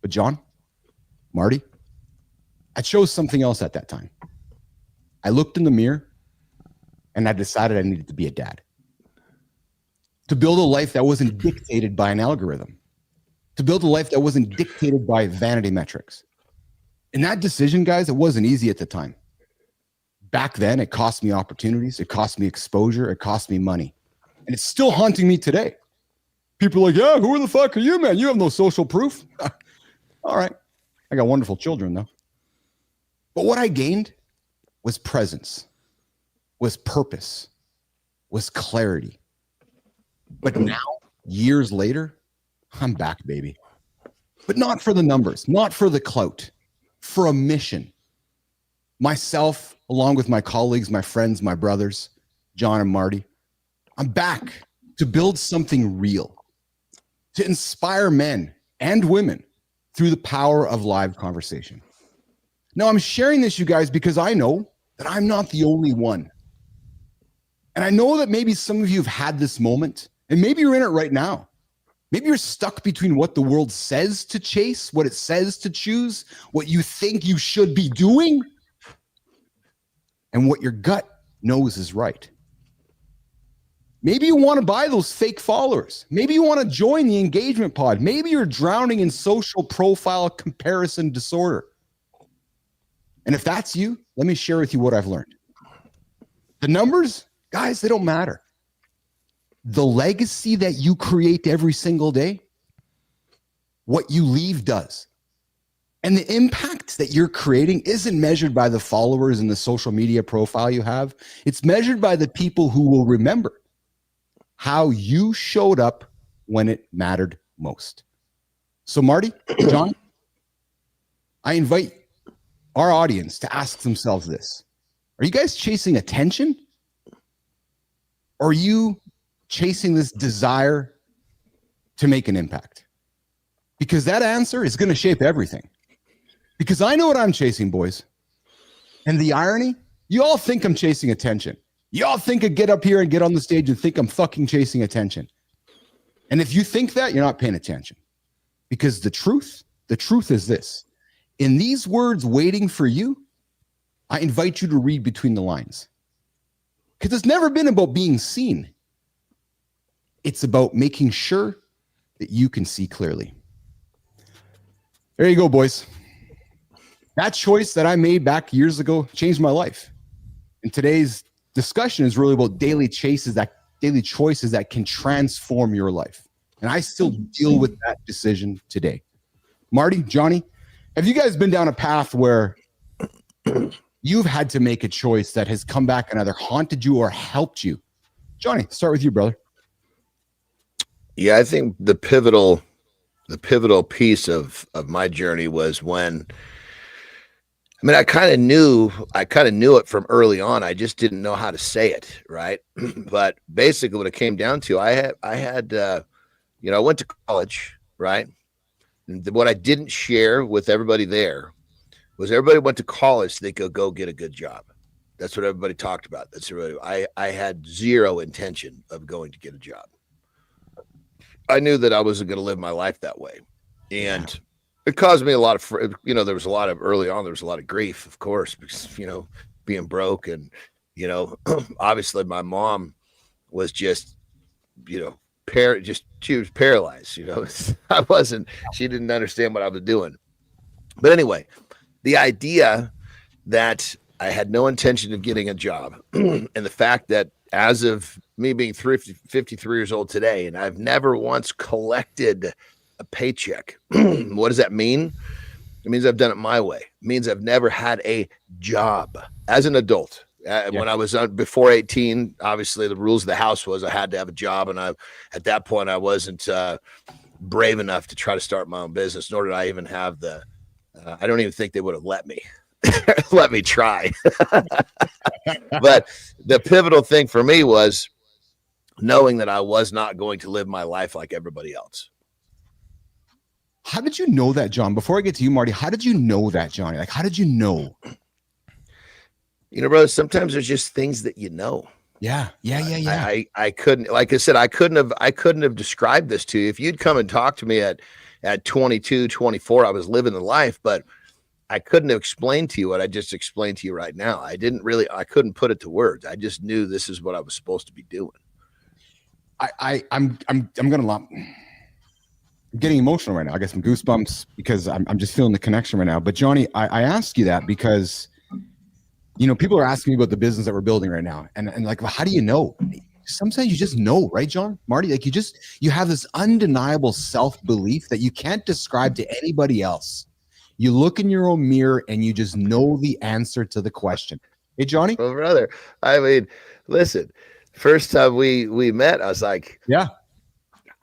But John, Marty, I chose something else at that time. I looked in the mirror and I decided I needed to be a dad. To build a life that wasn't dictated by an algorithm. To build a life that wasn't dictated by vanity metrics. And that decision, guys, it wasn't easy at the time. Back then, it cost me opportunities, it cost me exposure, it cost me money. And it's still haunting me today. People are like, yeah, who the fuck are you, man? You have no social proof. All right. I got wonderful children, though. But what I gained was presence, was purpose, was clarity. But now, years later, I'm back, baby. But not for the numbers, not for the clout, for a mission. Myself, along with my colleagues, my friends, my brothers, John and Marty, I'm back to build something real, to inspire men and women through the power of live conversation. Now, I'm sharing this, you guys, because I know that I'm not the only one. And I know that maybe some of you have had this moment, and maybe you're in it right now. Maybe you're stuck between what the world says to chase, what it says to choose, what you think you should be doing, and what your gut knows is right. Maybe you want to buy those fake followers. Maybe you want to join the engagement pod. Maybe you're drowning in social profile comparison disorder. And if that's you, let me share with you what I've learned. The numbers, guys, they don't matter. The legacy that you create every single day, what you leave does. And the impact that you're creating isn't measured by the followers and the social media profile you have. It's measured by the people who will remember how you showed up when it mattered most. So Marty, John, I invite our audience to ask themselves this. Are you guys chasing attention? Or are you chasing this desire to make an impact? Because that answer is going to shape everything. Because I know what I'm chasing, boys. And the irony, you all think I'm chasing attention. You all think I get up here and get on the stage and think I'm fucking chasing attention. And if you think that, you're not paying attention. Because the truth is this. In these words waiting for you, I invite you to read between the lines. Because it's never been about being seen. It's about making sure that you can see clearly. There you go, boys. That choice that I made back years ago changed my life. And today's discussion is really about daily choices that can transform your life. And I still deal with that decision today. Marty, Johnny, have you guys been down a path where you've had to make a choice that has come back and either haunted you or helped you? Johnny, start with you, brother. Yeah, I think the pivotal piece of my journey was when, I mean, I kind of knew it from early on. I just didn't know how to say it, right? But basically, what it came down to, I went to college, right? And what I didn't share with everybody there was everybody went to college so they could go get a good job. That's what everybody talked about. I had zero intention of going to get a job. I knew that I wasn't going to live my life that way, and it caused me a lot of, there was a lot of grief, of course, because, being broke and, obviously my mom was just, she was paralyzed, she didn't understand what I was doing. But anyway, the idea that I had no intention of getting a job and the fact that as of me being 53 years old today, and I've never once collected a paycheck. What does that mean? It means I've done it my way. It means I've never had a job as an adult. When I was before 18, obviously the rules of the house was I had to have a job. And at that point, I wasn't brave enough to try to start my own business, nor did I even have I don't even think they would have let me try. But the pivotal thing for me was knowing that I was not going to live my life like everybody else. How did you know that, John? Before I get to you, Marty, how did you know that, Johnny? Like, how did you know? Bro, sometimes there's just things that you know. Yeah. I couldn't, like I said, I couldn't have described this to you. If you'd come and talk to me at 22, 24, I was living the life, but I couldn't have explained to you what I just explained to you right now. I couldn't put it to words. I just knew this is what I was supposed to be doing. I'm getting emotional right now. I got some goosebumps because I'm just feeling the connection right now. But Johnny, I ask you that because, people are asking me about the business that we're building right now. And like, well, how do you know? Sometimes you just know, right, John? Marty, like you have this undeniable self-belief that you can't describe to anybody else. You look in your own mirror and you just know the answer to the question. Hey, Johnny? Well, brother, I mean, listen, first time we met, I was like, yeah,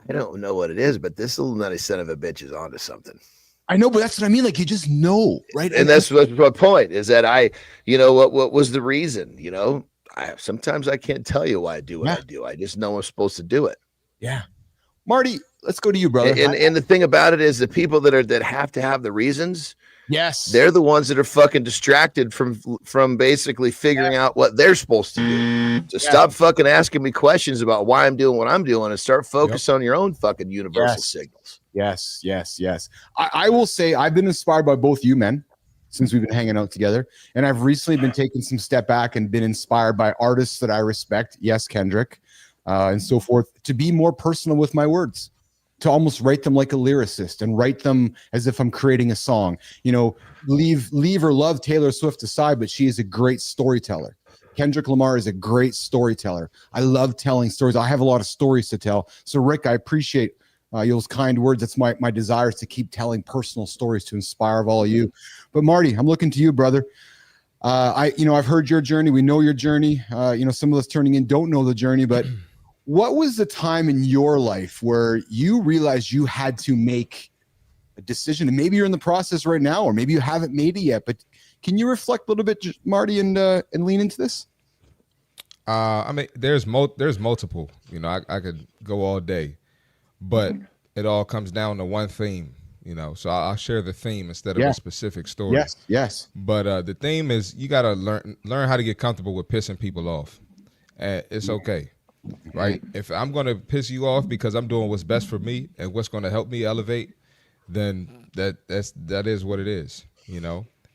I don't know what it is, but this little nutty son of a bitch is onto something. I know, but that's what I mean. Like, you just know, right? And that's what my point is, that what was the reason, sometimes I can't tell you why I do what I do. I just know I'm supposed to do it. Yeah. Marty, let's go to you, brother. And the thing about it is the people that have to have the reasons, yes, they're the ones that are fucking distracted from basically figuring out what they're supposed to do. So stop fucking asking me questions about why I'm doing what I'm doing and start focus on your own fucking universal signals. Yes. I will say I've been inspired by both you men since we've been hanging out together. And I've recently been taking some step back and been inspired by artists that I respect. Yes, Kendrick, and so forth, to be more personal with my words, to almost write them like a lyricist and write them as if I'm creating a song. Leave or love Taylor Swift aside, but she is a great storyteller. Kendrick Lamar is a great storyteller. I love telling stories. I have a lot of stories to tell. So Rick, I appreciate those kind words. That's my desire, is to keep telling personal stories to inspire all of you. But Marty, I'm looking to you, brother. I've heard your journey. We know your journey. Some of us turning in don't know the journey, but what was the time in your life where you realized you had to make a decision? And maybe you're in the process right now, or maybe you haven't made it yet, but can you reflect a little bit, Marty, and lean into this? There's multiple, I could go all day, but it all comes down to one theme, so I'll share the theme instead of a specific story. Yes. But the theme is, you got to learn how to get comfortable with pissing people off. It's okay, right? If I'm going to piss you off because I'm doing what's best for me and what's going to help me elevate, then that is what it is,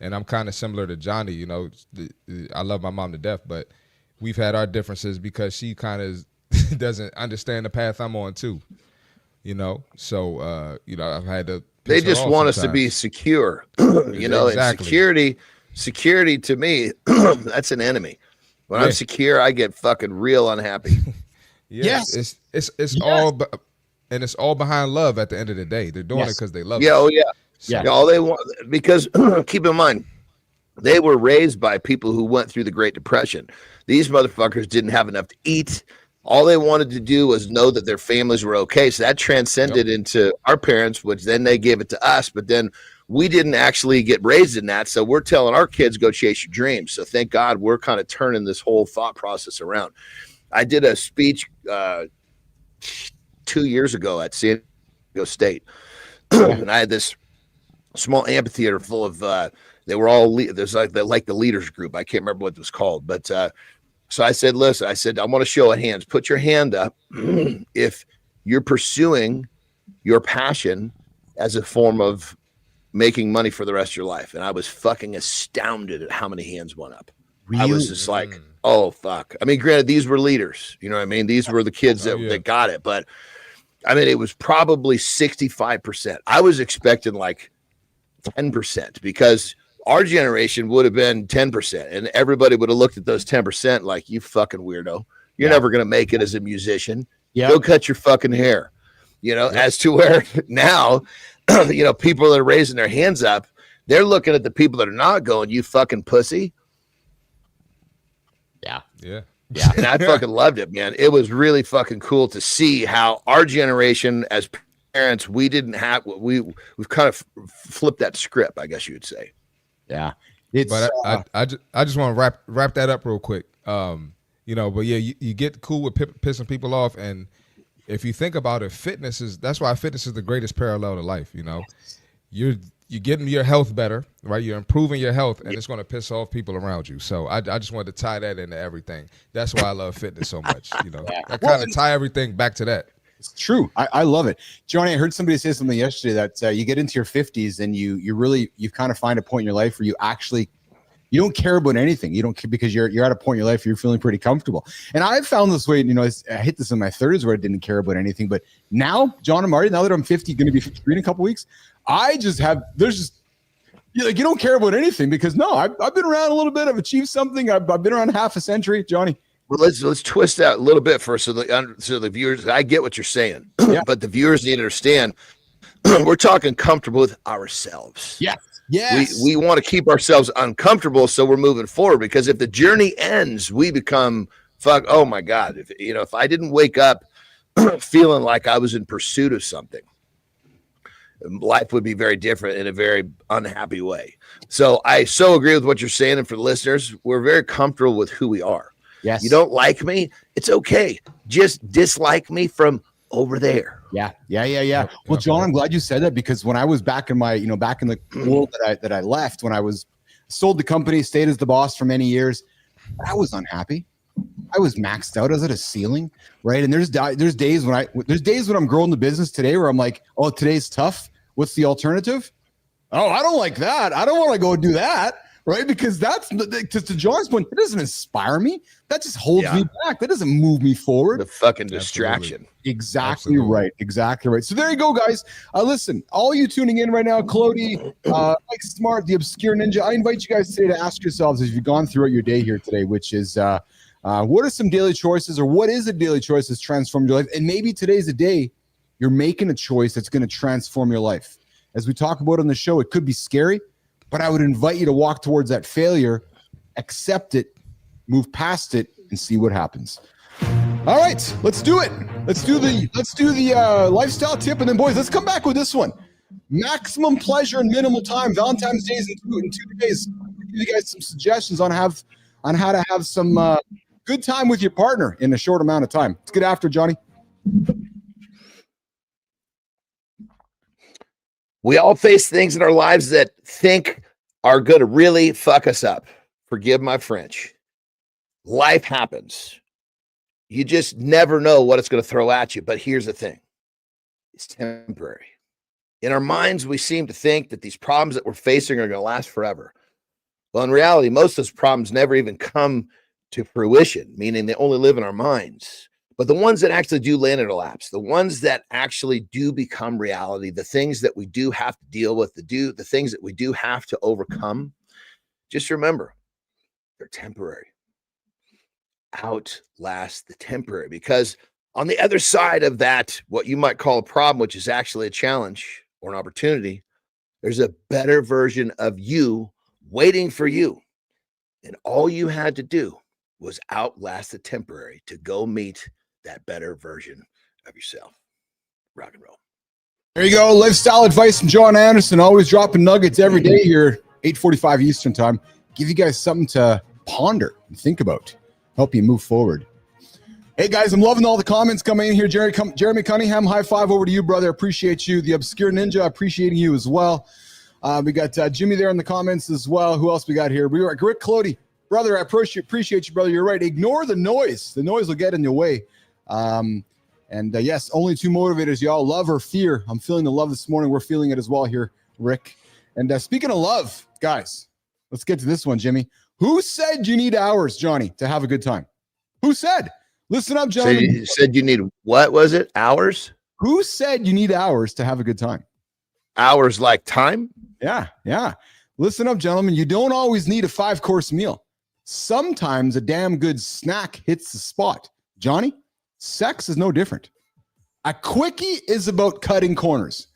And I'm kind of similar to Johnny, I love my mom to death, but we've had our differences because she kind of doesn't understand the path I'm on too, So, I've had to. They just want us to be secure, Exactly. And security to me, that's an enemy. When I'm secure, I get fucking real unhappy. Yes. It's all, and it's all behind love. At the end of the day, they're doing it because they love. Yeah, us. oh yeah. Yeah. All they want, because keep in mind, they were raised by people who went through the Great Depression. These motherfuckers didn't have enough to eat. All they wanted to do was know that their families were okay. So that transcended into our parents, which then they gave it to us. But then we didn't actually get raised in that. So we're telling our kids, go chase your dreams. So thank God we're kind of turning this whole thought process around. I did a speech 2 years ago at San Diego State. And I had this small amphitheater full of they were all there's like the leaders group. I can't remember what it was called, but so I said, listen, I want to show of hands. Put your hand up if you're pursuing your passion as a form of making money for the rest of your life. And I was fucking astounded at how many hands went up. Really? I was just like, oh fuck. I mean, granted, these were leaders, you know what I mean? These were the kids that got it, but I mean, it was probably 65%. I was expecting like 10% because our generation would have been 10%, and everybody would have looked at those 10% like, you fucking weirdo. You're never going to make it as a musician. Go cut your fucking hair, as to where now, people that are raising their hands up, they're looking at the people that are not going, you fucking pussy. Yeah. And I fucking loved it, man. It was really fucking cool to see how our generation as parents, we didn't have we've kind of flipped that script, I guess you would say. Yeah. But I just want to wrap that up real quick. But yeah, you get cool with pissing people off, and if you think about it, that's why fitness is the greatest parallel to life. You're getting your health better, right? You're improving your health, and it's going to piss off people around you. So I just wanted to tie that into everything. That's why I love fitness so much. I kind of tie everything back to that. It's true. I love it. Johnny, I heard somebody say something yesterday that you get into your 50s and you kind of find a point in your life where you don't care about anything. You don't care because you're at a point in your life where you're feeling pretty comfortable. And I've found this way, I hit this in my 30s where I didn't care about anything. But now, John and Marty, now that I'm 50, going to be 53 in a couple weeks, you don't care about anything because I've been around a little bit. I've achieved something. I've been around half a century, Johnny. Well, let's twist that a little bit first, so the viewers. I get what you're saying, but the viewers need to understand. We're talking comfortable with ourselves. Yes. We want to keep ourselves uncomfortable, so we're moving forward. Because if the journey ends, we become fuck. Oh my God! If I didn't wake up feeling like I was in pursuit of something, life would be very different in a very unhappy way. So I so agree with what you're saying, and for the listeners, we're very comfortable with who we are. Yes. You don't like me? It's okay. Just dislike me from over there. Yeah. Well, John, I'm glad you said that because when I was back in my, back in the world that I left, when I was sold the company, stayed as the boss for many years, I was unhappy. I was maxed out. I was at a ceiling, right? And there's days when I'm growing the business today where I'm like, oh, today's tough. What's the alternative? Oh, I don't like that. I don't want to go do that. Right, because that's to John's point. It doesn't inspire me. That just holds me back. That doesn't move me forward. The fucking distraction. Exactly right. So there you go, guys. Listen, all you tuning in right now, Clody, Mike Smart, the Obscure Ninja. I invite you guys today to ask yourselves as you've gone throughout your day here today, which is what are some daily choices, or what is a daily choice that's transformed your life? And maybe today's a day You're making a choice that's going to transform your life. As we talk about on the show, it could be scary, but I would invite you to walk towards that failure, accept it, move past it, and see what happens. All right, let's do it. Let's do the lifestyle tip, and then boys, let's come back with this one. Maximum pleasure and minimal time. Valentine's Day is in 2 days. I'll give you guys some suggestions on how to have some good time with your partner in a short amount of time. Let's get after it, Johnny. We all face things in our lives that think are going to really fuck us up. Forgive my French. Life happens. You just never know what it's going to throw at you. But here's the thing. It's temporary. In our minds, we seem to think that these problems that we're facing are going to last forever. Well, in reality, most of those problems never even come to fruition, meaning they only live in our minds. But the ones that actually do land in our laps, the ones that actually do become reality, the things that we do have to deal with, the things that we do have to overcome, just remember, they're temporary. Outlast the temporary, because on the other side of that, what you might call a problem, which is actually a challenge or an opportunity, there's a better version of you waiting for you. And all you had to do was outlast the temporary to go meet that better version of yourself. Rock and roll. There you go. Lifestyle advice from John Anderson. Always dropping nuggets every day here, 8:45 Eastern time. Give you guys something to ponder and think about. Help you move forward. Hey guys, I'm loving all the comments coming in here. Jeremy Cunningham, high five over to you, brother. Appreciate you. The Obscure Ninja, appreciating you as well. We got Jimmy there in the comments as well. Who else we got here? We got Rick Clody. Brother, I appreciate you, brother. You're right. Ignore the noise. The noise will get in your way. Yes, only two motivators, y'all. Love or fear. I'm feeling the love this morning. We're feeling it as well here, Rick. And speaking of love, guys, let's get to this one, Jimmy. Who said you need hours, Johnny, to have a good time? Who said? Listen up, gentlemen. So you said you need, what was it? Hours? Who said you need hours to have a good time? Hours like time? Yeah. Listen up, gentlemen. You don't always need a 5-course meal. Sometimes a damn good snack hits the spot. Johnny, sex is no different. A quickie is about cutting corners.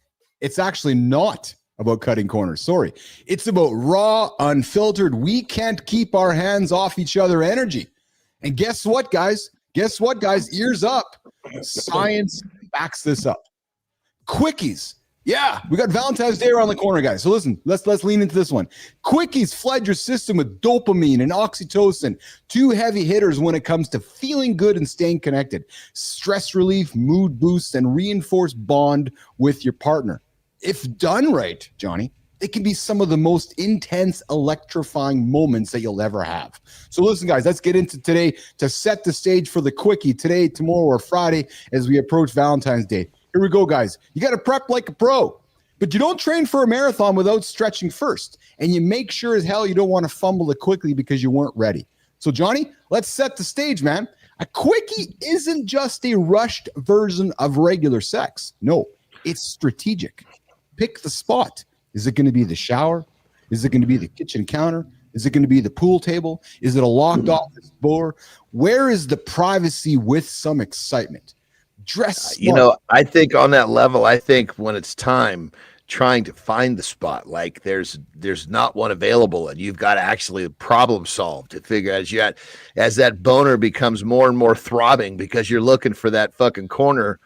It's actually not about cutting corners. Sorry. It's about raw, unfiltered, we can't keep our hands off each other energy. And guess what, guys? Ears up. Science backs this up. Quickies. Yeah, we got Valentine's Day around the corner, guys. So listen, let's lean into this one. Quickies flood your system with dopamine and oxytocin, two heavy hitters when it comes to feeling good and staying connected. Stress relief, mood boosts, and reinforced bond with your partner. If done right, Johnny, it can be some of the most intense, electrifying moments that you'll ever have. So listen, guys, let's get into today to set the stage for the quickie today, tomorrow, or Friday as we approach Valentine's Day. Here we go, guys. You got to prep like a pro, but you don't train for a marathon without stretching first. And you make sure as hell you don't want to fumble it quickly because you weren't ready. So Johnny, let's set the stage, man. A quickie isn't just a rushed version of regular sex. No, it's strategic. Pick the spot. Is it going to be the shower? Is it going to be the kitchen counter? Is it going to be the pool table? Is it a locked office door? Where is the privacy with some excitement? Dress smart. I think on that level, I think when it's time trying to find the spot, like there's not one available, and you've got to actually problem solve to figure out as that boner becomes more and more throbbing because you're looking for that fucking corner,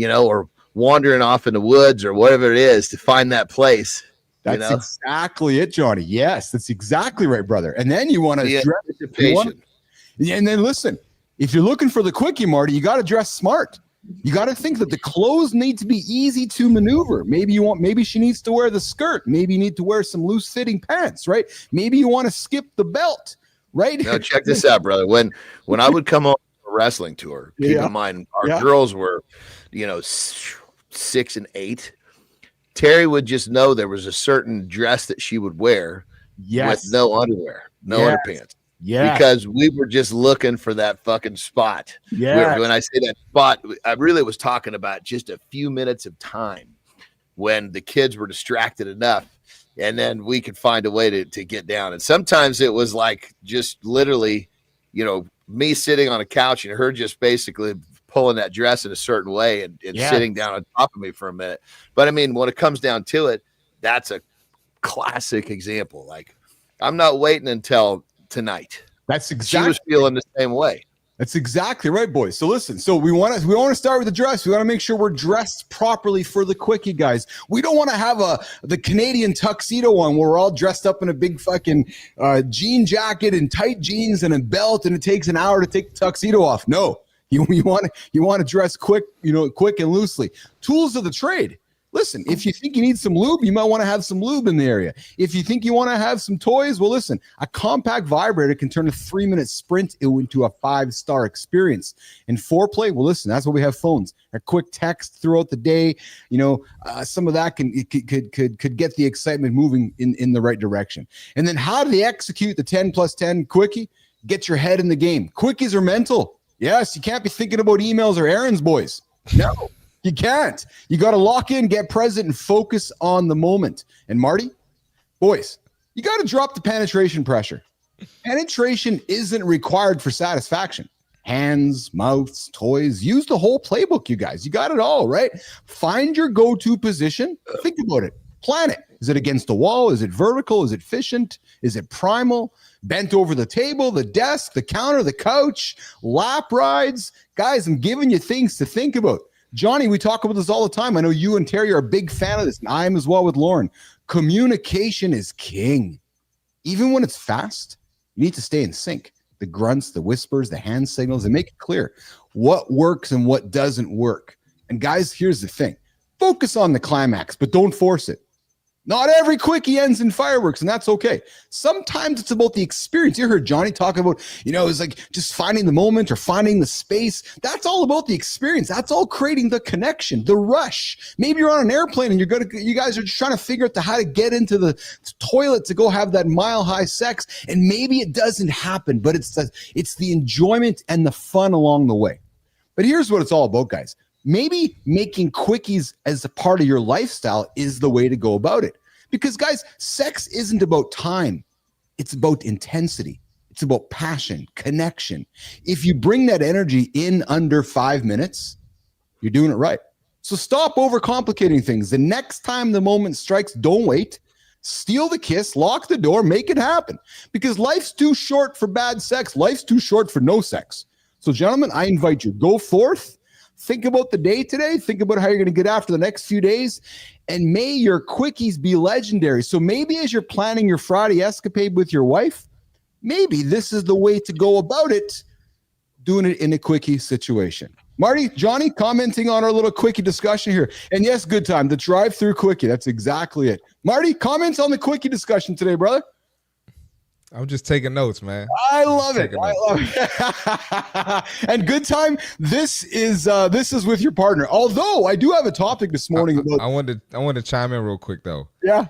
or wandering off in the woods or whatever it is to find that place. That's exactly it, Johnny. Yes, that's exactly right, brother. And then you want to and then listen, if you're looking for the quickie, Marty, you got to dress smart. You got to think that the clothes need to be easy to maneuver. Maybe she needs to wear the skirt. Maybe you need to wear some loose fitting pants, right? Maybe you want to skip the belt, right? Now check this out, brother. When I would come on a wrestling tour, keep in mind our girls were, 6 and 8. Terry would just know there was a certain dress that she would wear with no underwear, no underpants. Yeah, because we were just looking for that fucking spot. Yeah. When I say that spot, I really was talking about just a few minutes of time when the kids were distracted enough, and then we could find a way to get down. And sometimes it was like just literally, me sitting on a couch and her just basically pulling that dress in a certain way and sitting down on top of me for a minute. But I mean, when it comes down to it, that's a classic example. Like, I'm not waiting until tonight. That's exactly. She was feeling the same way. That's exactly right, boys. So listen, so we want to start with the dress. We want to make sure we're dressed properly for the quickie, guys. We don't want to have the Canadian tuxedo on where we're all dressed up in a big fucking jean jacket and tight jeans and a belt, and it takes an hour to take the tuxedo off. No, you want to dress quick, quick and loosely. Tools of the trade. Listen, if you think you need some lube, you might want to have some lube in the area. If you think you want to have some toys, well, listen, a compact vibrator can turn a 3-minute sprint into a 5-star experience. And foreplay, well, listen, that's why we have phones. A quick text throughout the day, some of that could get the excitement moving in the right direction. And then how do they execute the 10+10 quickie? Get your head in the game. Quickies are mental. Yes, you can't be thinking about emails or errands, boys. No. You can't. You got to lock in, get present, and focus on the moment. And Marty, boys, you got to drop the penetration pressure. Penetration isn't required for satisfaction. Hands, mouths, toys, use the whole playbook, you guys. You got it all, right? Find your go-to position. Think about it. Plan it. Is it against the wall? Is it vertical? Is it efficient? Is it primal? Bent over the table, the desk, the counter, the couch, lap rides? Guys, I'm giving you things to think about. Johnny, we talk about this all the time. I know you and Terry are a big fan of this, and I am as well with Lauren. Communication is king. Even when it's fast, you need to stay in sync. The grunts, the whispers, the hand signals, and make it clear what works and what doesn't work. And guys, here's the thing. Focus on the climax, but don't force it. Not every quickie ends in fireworks, and that's okay. Sometimes it's about the experience. You heard Johnny talk about, it's like just finding the moment or finding the space. That's all about the experience. That's all creating the connection, the rush. Maybe you're on an airplane and you guys are just trying to figure out how to get into the toilet to go have that mile-high sex, and maybe it doesn't happen, but it's the enjoyment and the fun along the way. But here's what it's all about, guys. Maybe making quickies as a part of your lifestyle is the way to go about it. Because, guys, sex isn't about time. It's about intensity. It's about passion, connection. If you bring that energy in under 5 minutes, you're doing it right. So stop overcomplicating things. The next time the moment strikes, don't wait. Steal the kiss, lock the door, make it happen. Because life's too short for bad sex. Life's too short for no sex. So, gentlemen, I invite you, go forth. Think about the day today. Think about how you're going to get after the next few days. And may your quickies be legendary. So maybe as you're planning your Friday escapade with your wife, maybe this is the way to go about it, doing it in a quickie situation. Marty, Johnny, commenting on our little quickie discussion here. And yes, good time, the drive-through quickie. That's exactly it. Marty, comments on the quickie discussion today, brother. I'm just taking notes, man. I love it. And good time. This is with your partner. Although I do have a topic this morning. I wanted to chime in real quick though. Yeah.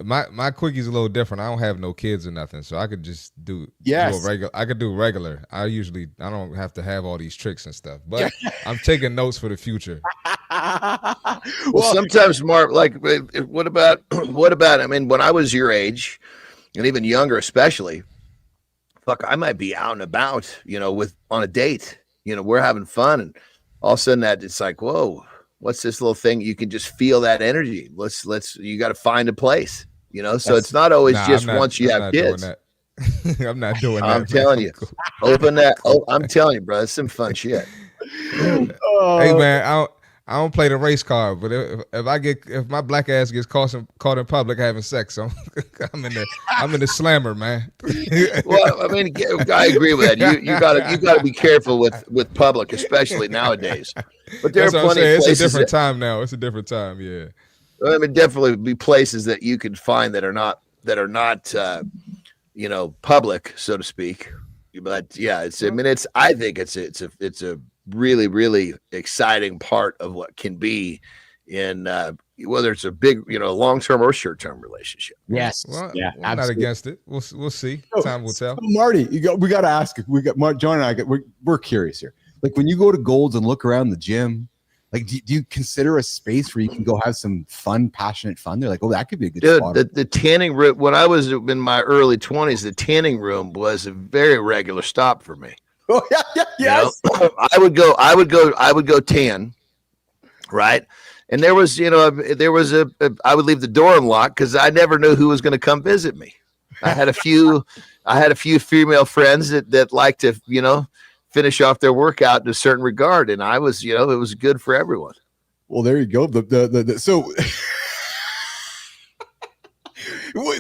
My quickie's a little different. I don't have no kids or nothing, so I could just do a regular. I could do regular. I don't have to have all these tricks and stuff. But I'm taking notes for the future. Well, sometimes, Mark, like, what about? I mean, when I was your age, and even younger, especially, I might be out and about, on a date, we're having fun, and all of a sudden that it's like, whoa, what's this little thing? You can just feel that energy. You got to find a place, so it's not always once you have kids. I'm not doing that. I'm telling you, open that. Oh, I'm telling you, bro, it's some fun shit. Hey man, I don't play the race card, but if my black ass gets caught in public having sex, I'm in the slammer, man. Well, I mean, I agree with that. You gotta be careful with public, especially nowadays. But there are plenty of places. It's a different time now. It's a different time, yeah. I mean, definitely be places that you can find that are not public, so to speak. But yeah, I think it's a really, really exciting part of what can be in whether it's a big, long-term or short-term relationship. Yes. Well, yeah, I'm not against it. We'll see. Time will tell. Marty, we got to ask. John and I we're curious here. Like when you go to Gold's and look around the gym, like do you consider a space where you can go have some fun, passionate fun? They're like, oh, that could be a good spot. The tanning room. When I was in my early 20s, the tanning room was a very regular stop for me. Oh yeah, yeah, yes. I would go tan, right? And there was, I would leave the door unlocked because I never knew who was going to come visit me. I had a few female friends that like to, finish off their workout in a certain regard. And I was, it was good for everyone. Well, there you go. So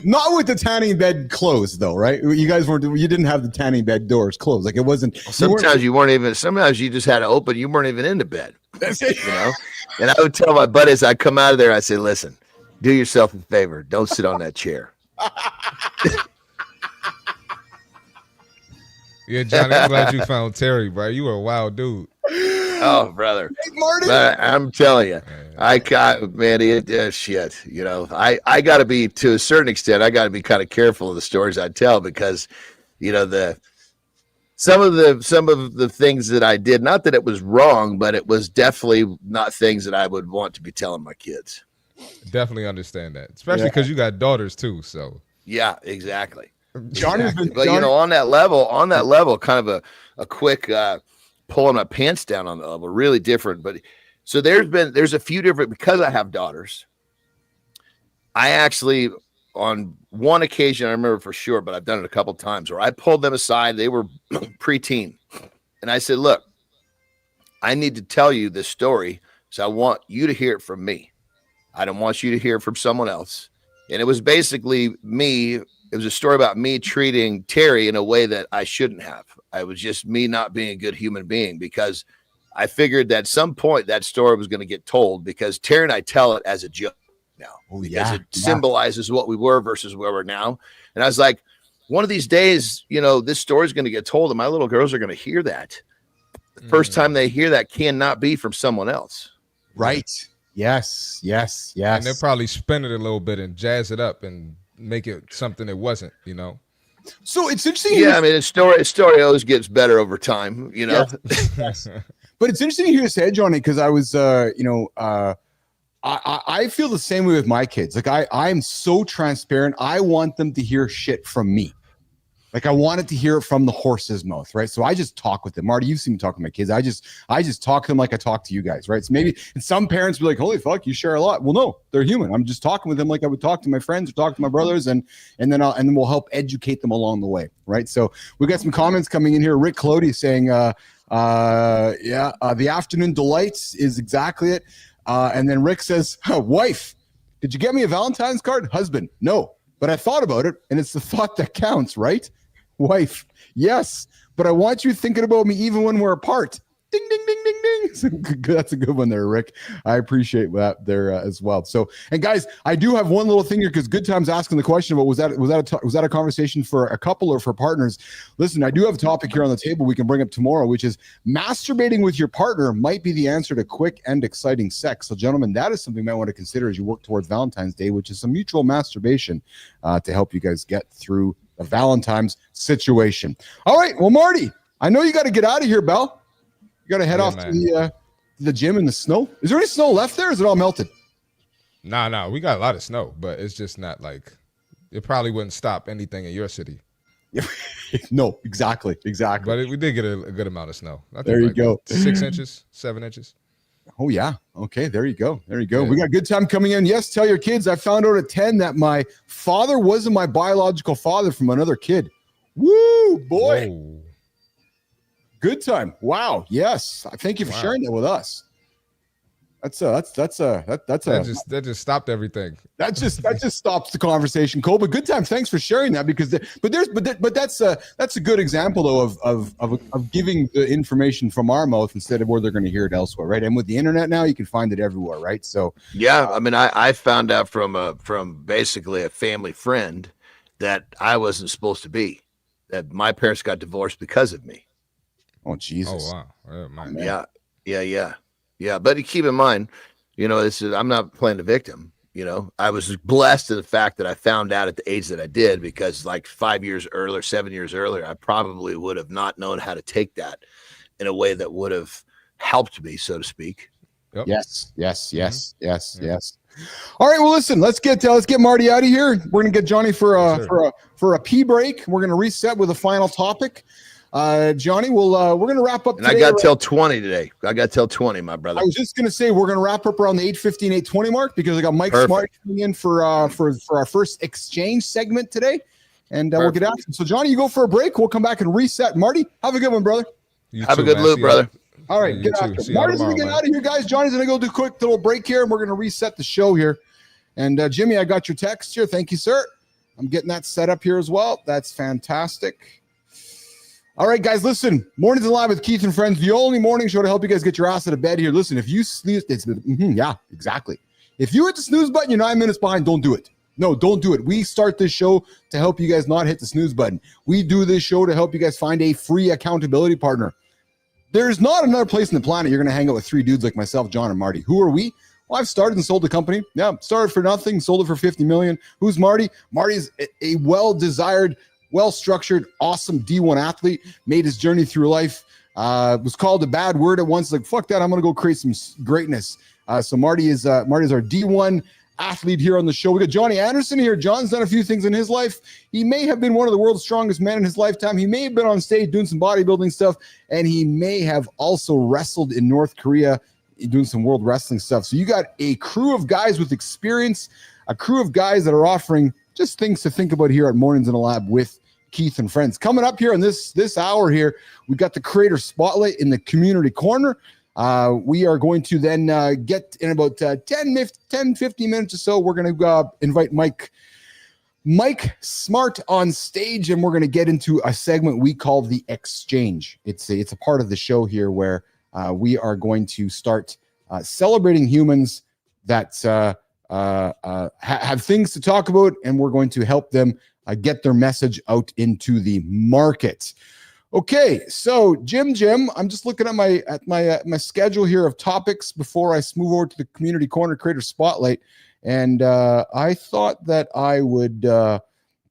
not with the tanning bed closed though, right? You guys you didn't have the tanning bed doors closed. Like it wasn't. Sometimes sometimes you just had to open. You weren't even into bed, That's it. And I would tell my buddies, I'd come out of there. I say, listen, do yourself a favor. Don't sit on that chair. Yeah, Johnny, I'm glad you found Terry, bro. You were a wild dude. Oh, brother. Hey, Marty. But I'm telling you, I got, man, shit. I got to be, to a certain extent, I got to be kind of careful of the stories I tell because, some of the things that I did, not that it was wrong, but it was definitely not things that I would want to be telling my kids. Definitely understand that, especially because you got daughters too. So yeah, exactly. Johnny's Exactly. But on that level, kind of a quick pulling my pants down on the level, really different. But so there's a few different, because I have daughters. I actually, on one occasion, I remember for sure, but I've done it a couple of times where I pulled them aside. They were preteen, and I said, "Look, I need to tell you this story, so I want you to hear it from me. I don't want you to hear it from someone else." And it was basically me. It was a story about me treating Terry in a way that I shouldn't have. I was just me not being a good human being, because I figured that at some point that story was going to get told, because Terry and I tell it as a joke now, because it symbolizes what we were versus where we're now. And I was like, one of these days, this story is going to get told and my little girls are going to hear that. The first time they hear that cannot be from someone else. Right. Yes. and they'll probably spin it a little bit and jazz it up and make it something it wasn't, So it's interesting. Yeah, I mean, a story always gets better over time, But it's interesting to hear you say, Johnny, because I was, I feel the same way with my kids. Like I'm so transparent. I want them to hear shit from me. Like I wanted to hear it from the horse's mouth, right? So I just talk with them. Marty, you've seen me talk with my kids. I just talk to them like I talk to you guys, right? So maybe, and some parents be like, "Holy fuck, you share a lot." Well, no, they're human. I'm just talking with them like I would talk to my friends or talk to my brothers, and then we'll help educate them along the way, right? So we got some comments coming in here. Rick Clody saying, the afternoon delights is exactly it. And then Rick says, "Wife, did you get me a Valentine's card?" Husband, "No, but I thought about it, and it's the thought that counts, right?" Wife, "Yes, but I want you thinking about me even when we're apart." Ding, ding, ding, ding, ding. That's a good one there, Rick. I appreciate that there as well. So, and guys, I do have one little thing here, because Good Time's asking the question about was that a conversation for a couple or for partners? Listen, I do have a topic here on the table we can bring up tomorrow, which is masturbating with your partner might be the answer to quick and exciting sex. So, gentlemen, that is something you might want to consider as you work towards Valentine's Day, which is some mutual masturbation to help you guys get through a Valentine's situation. All right, well, Marty, I know you got to get out of here, Bell. You got to head off to the gym in the snow. Is there any snow left there? Or is it all melted? Nah, we got a lot of snow, but it's just not like, it probably wouldn't stop anything in your city. No, exactly. But we did get a good amount of snow. I think there you go. 6 inches, 7 inches. Oh, yeah. Okay, there you go. Yeah. We got Good Time coming in. Yes, tell your kids. I found out at 10 that my father wasn't my biological father from another kid. Woo, boy. Whoa. Good Time. Wow. Yes. Thank you for sharing that with us. That just stopped everything. That just stops the conversation, Cole. But Good Time, thanks for sharing that, because that's a good example though of giving the information from our mouth instead of where they're going to hear it elsewhere, right? And with the internet now, you can find it everywhere, right? So yeah, I mean, I found out from basically a family friend that I wasn't supposed to be, that my parents got divorced because of me. Oh, Jesus. Oh, wow. Yeah. But keep in mind, I'm not playing the victim. I was blessed in the fact that I found out at the age that I did, because like 5 years earlier, 7 years earlier, I probably would have not known how to take that in a way that would have helped me, so to speak. Yep. Yes. All right. Well, listen, let's get Marty out of here. We're going to get Johnny for a pee break. We're going to reset with a final topic. Johnny, we're going to wrap up And today. I got till 20 today. I got till 20, my brother. I was just going to say we're going to wrap up around the 8:15, 8:20 mark because I got Mike Smart coming in for our first exchange segment today, and we'll get after it. So, Johnny, you go for a break. We'll come back and reset. Marty, have a good one, brother. Have a good loop, brother. All right, get after it. Marty's going to get out of here, guys. Johnny's going to go do a quick little break here, and we're going to reset the show here. And Jimmy, I got your text here. Thank you, sir. I'm getting that set up here as well. That's fantastic. All right, guys, listen. Mornings Alive with Keith and Friends, the only morning show to help you guys get your ass out of bed here. Listen, if you snooze, yeah, exactly. If you hit the snooze button, you're 9 minutes behind, don't do it. No, don't do it. We start this show to help you guys not hit the snooze button. We do this show to help you guys find a free accountability partner. There's not another place on the planet you're going to hang out with three dudes like myself, John and Marty. Who are we? Well, I've started and sold the company. Yeah, started for nothing, sold it for 50 million. Who's Marty? Marty's a well-desired, well-structured, awesome D1 athlete, made his journey through life, was called a bad word at once, like, fuck that, I'm going to go create some greatness. So Marty is our D1 athlete here on the show. We got Johnny Anderson here. John's done a few things in his life. He may have been one of the world's strongest men in his lifetime. He may have been on stage doing some bodybuilding stuff, and he may have also wrestled in North Korea doing some world wrestling stuff. So you got a crew of guys with experience, a crew of guys that are offering just things to think about here at Mornings in the Lab with Keith and Friends. Coming up here in this hour here, we got the Creator Spotlight in the Community Corner. We are going to then get in about 10, 15 minutes or so. We're going to invite Mike Smart on stage, and we're going to get into a segment we call the Exchange. It's a part of the show here where we are going to start celebrating humans that have things to talk about, and we're going to help them get their message out into the market. Okay, so Jim, I'm just looking at my schedule here of topics before I move over to the Community Corner Creator Spotlight, and I thought that I would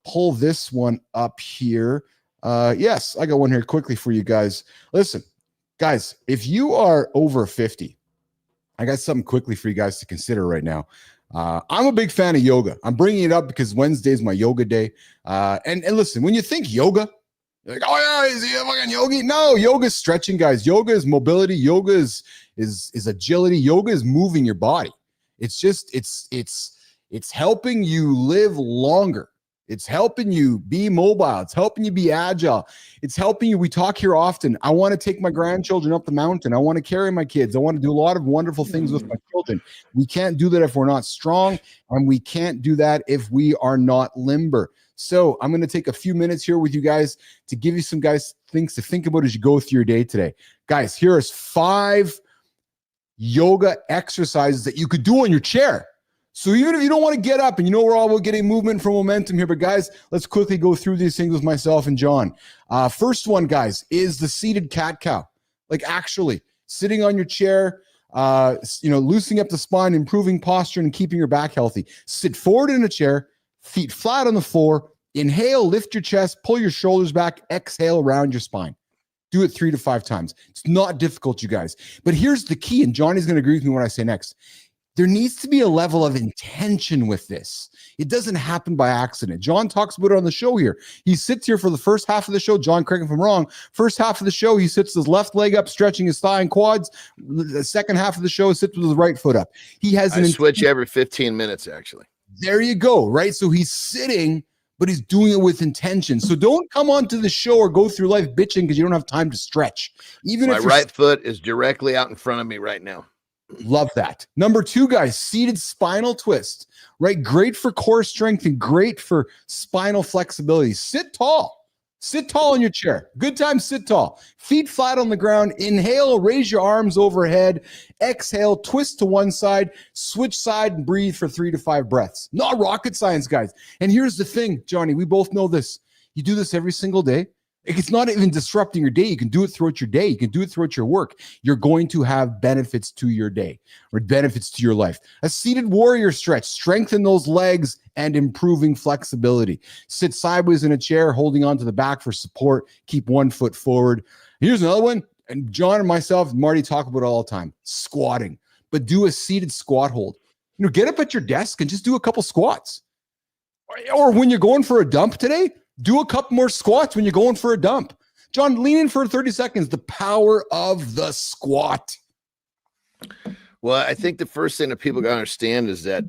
pull this one up here. Yes, I got one here quickly for you guys. Listen, guys, if you are over 50, I got something quickly for you guys to consider right now. I'm a big fan of yoga. I'm bringing it up because Wednesday is my yoga day. And listen, when you think yoga, you're like, oh yeah, is he a fucking yogi? No, yoga is stretching, guys. Yoga is mobility. Yoga is agility. Yoga is moving your body. It's just it's helping you live longer. It's helping you be mobile. It's helping you be agile. It's helping you. We talk here often. I want to take my grandchildren up the mountain. I want to carry my kids. I want to do a lot of wonderful things with my children. We can't do that if we're not strong, and we can't do that if we are not limber. So I'm going to take a few minutes here with you guys to give you some things to think about as you go through your day today. Guys, here is 5 yoga exercises that you could do on your chair. So even if you don't want to get up, and you know we're all about getting movement for momentum here, but guys, let's quickly go through these things with myself and John. First one, guys, is the seated cat-cow. Like actually sitting on your chair, loosening up the spine, improving posture, and keeping your back healthy. Sit forward in a chair, feet flat on the floor. Inhale, lift your chest, pull your shoulders back, exhale around your spine. Do it 3 to 5 times. It's not difficult, you guys. But here's the key, and Johnny's going to agree with me when I say next. There needs to be a level of intention with this. It doesn't happen by accident. John talks about it on the show here. He sits here for the first half of the show. John, correct me if I'm wrong. First half of the show, he sits his left leg up, stretching his thigh and quads. The second half of the show, he sits with his right foot up. He has I switch every 15 minutes, actually. There you go, right? So he's sitting, but he's doing it with intention. So don't come onto the show or go through life bitching because you don't have time to stretch. Even my if right foot is directly out in front of me right now. Love that. Number 2, guys, seated spinal twist, right? Great for core strength and great for spinal flexibility. Sit tall. Sit tall in your chair. Good time, sit tall. Feet flat on the ground. Inhale, raise your arms overhead. Exhale, twist to one side, switch side, and breathe for 3 to 5 breaths. Not rocket science, guys. And here's the thing, Johnny, we both know this. You do this every single day. It's not even disrupting your day. You can do it throughout your day. You can do it throughout your work. You're going to have benefits to your day or benefits to your life. A seated warrior stretch, strengthen those legs and improving flexibility. Sit sideways in a chair, holding onto the back for support. Keep one foot forward. Here's another one. And John and myself, and Marty talk about it all the time, squatting, but do a seated squat hold. Get up at your desk and just do a couple squats. Or when you're going for a dump today, do a couple more squats when you're going for a dump. John, lean in for 30 seconds. The power of the squat. Well, I think the first thing that people got to understand is that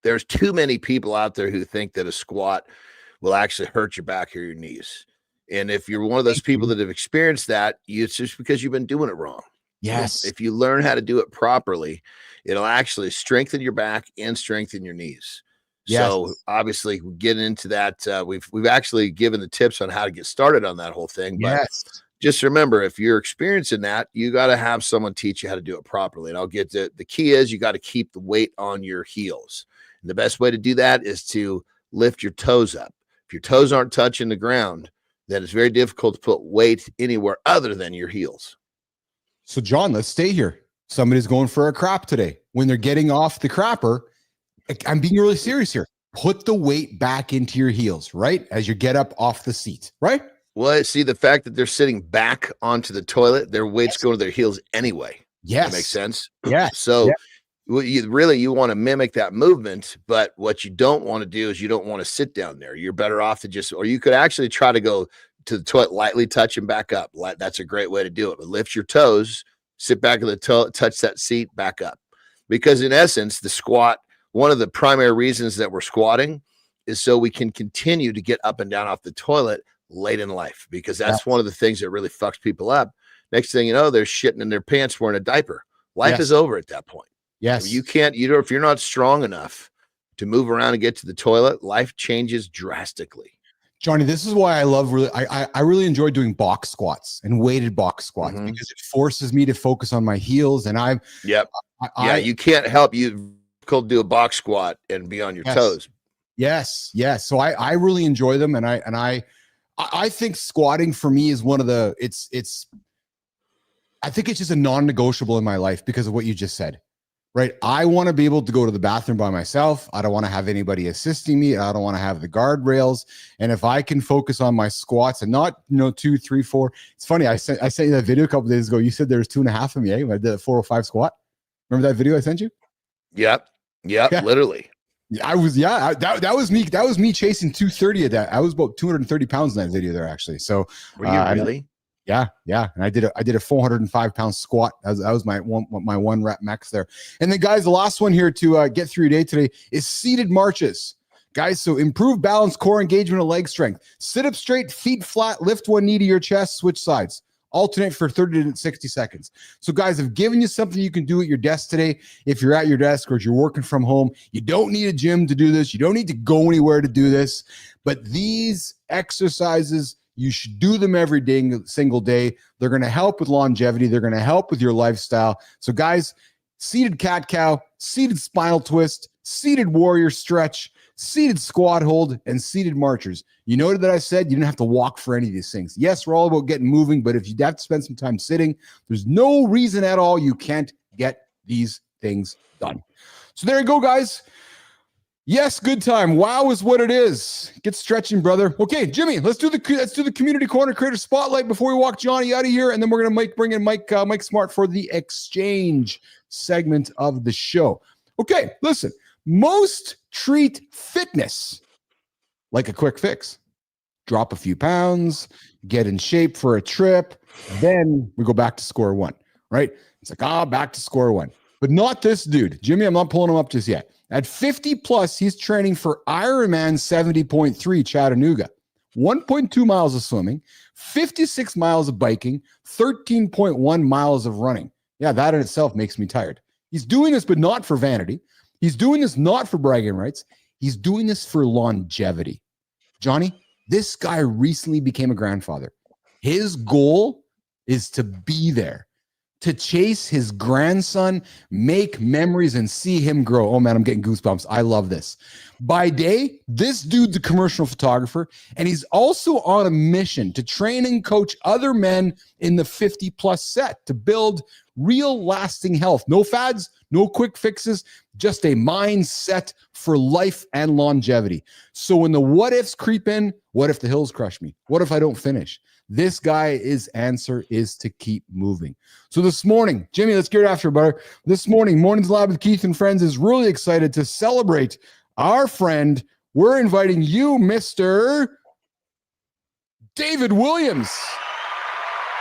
there's too many people out there who think that a squat will actually hurt your back or your knees. And if you're one of those people that have experienced that, it's just because you've been doing it wrong. Yes. If you learn how to do it properly, it'll actually strengthen your back and strengthen your knees. Yes. So obviously getting into that, we've actually given the tips on how to get started on that whole thing. But Yes. just remember, if you're experiencing that, you got to have someone teach you how to do it properly. And I'll get to the key is you got to keep the weight on your heels. And the best way to do that is to lift your toes up. If your toes aren't touching the ground, then it's very difficult to put weight anywhere other than your heels. So, John, let's stay here. Somebody's going for a crap today. When they're getting off the crapper, I'm being really serious here. Put the weight back into your heels, right? As you get up off the seat, right? Well, see, the fact that they're sitting back onto the toilet, their weight's going to their heels anyway. Yes. That makes sense. Yeah. So you want to mimic that movement, but what you don't want to do is you don't want to sit down there. You're better off to or you could actually try to go to the toilet, lightly touch and back up. That's a great way to do it. But lift your toes, sit back in the toilet, touch that seat, back up. Because in essence, the squat, one of the primary reasons that we're squatting is so we can continue to get up and down off the toilet late in life, because that's one of the things that really fucks people up. Next thing you know, they're shitting in their pants wearing a diaper. Life is over at that point. Yes. You can't, if you're not strong enough to move around and get to the toilet, life changes drastically. Johnny, this is why I really enjoy doing box squats and weighted box squats because it forces me to focus on my heels. And you can't help you do a box squat and be on your toes. Yes. Yes. So I really enjoy them. And I think squatting for me is one of the, I think it's just a non-negotiable in my life because of what you just said. Right. I want to be able to go to the bathroom by myself. I don't want to have anybody assisting me. I don't want to have the guardrails. And if I can focus on my squats and not, 2, 3, 4. It's funny. I sent you that video a couple days ago. You said there's 2.5 of me. When I did a 405 squat. Remember that video I sent you? Yep. Yeah. Literally. That was me. That was me chasing 230 of that. I was about 230 pounds in that video there, actually. So were you really? Yeah. And I did a 405-pound squat. That was my one rep max there. And then guys, the last one here to get through your day today is seated marches. Guys, so improve balance, core engagement, and leg strength. Sit up straight, feet flat, lift one knee to your chest, switch sides. Alternate for 30 to 60 seconds. So guys, I've given you something you can do at your desk today. If you're at your desk or if you're working from home, you don't need a gym to do this. You don't need to go anywhere to do this. But these exercises, you should do them every single day. They're going to help with longevity. They're going to help with your lifestyle. So guys, seated cat-cow, seated spinal twist, seated warrior stretch, seated squat hold, and seated marchers. You noted that I said you didn't have to walk for any of these things. Yes, we're all about getting moving, but if you have to spend some time sitting, there's no reason at all you can't get these things done. So there you go, guys. Yes, good time. Wow is what it is. Get stretching, brother. Okay, Jimmy, let's do the community corner creator spotlight before we walk Johnny out of here, and then we're gonna bring in Mike Smart for the exchange segment of the show. Okay, listen. Most treat fitness like a quick fix. Drop a few pounds, get in shape for a trip, then we go back to square one, right? It's like, back to square one. But not this dude. Jimmy, I'm not pulling him up just yet. At 50 plus, he's training for Ironman 70.3 Chattanooga, 1.2 miles of swimming, 56 miles of biking, 13.1 miles of running. Yeah, that in itself makes me tired. He's doing this, but not for vanity. He's doing this not for bragging rights. He's doing this for longevity. Johnny, this guy recently became a grandfather. His goal is to be there, to chase his grandson, make memories, and see him grow. Oh, man, I'm getting goosebumps. I love this. By day, this dude's a commercial photographer, and he's also on a mission to train and coach other men in the 50-plus set to build real lasting health. No fads, no quick fixes, just a mindset for life and longevity. So when the what ifs creep in, what if the hills crush me? What if I don't finish? This guy's answer is to keep moving. So this morning, Jimmy, let's get it after, brother. This morning, Mornings Live with Keith and Friends is really excited to celebrate our friend. We're inviting you, Mr. David Williams.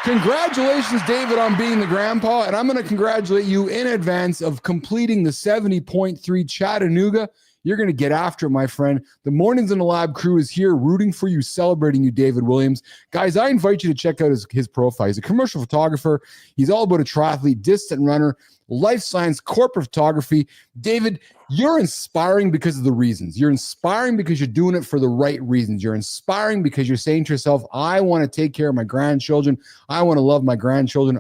Congratulations, David, on being the grandpa. And I'm going to congratulate you in advance of completing the 70.3 Chattanooga. You're going to get after it, my friend. The Mornings in the Lab crew is here rooting for you, celebrating you, David Williams. Guys, I invite you to check out his profile. He's a commercial photographer. He's all about a triathlete, distant runner, life science, corporate photography. David, you're inspiring because of the reasons. You're inspiring because you're doing it for the right reasons. You're inspiring because you're saying to yourself, I want to take care of my grandchildren. I want to love my grandchildren.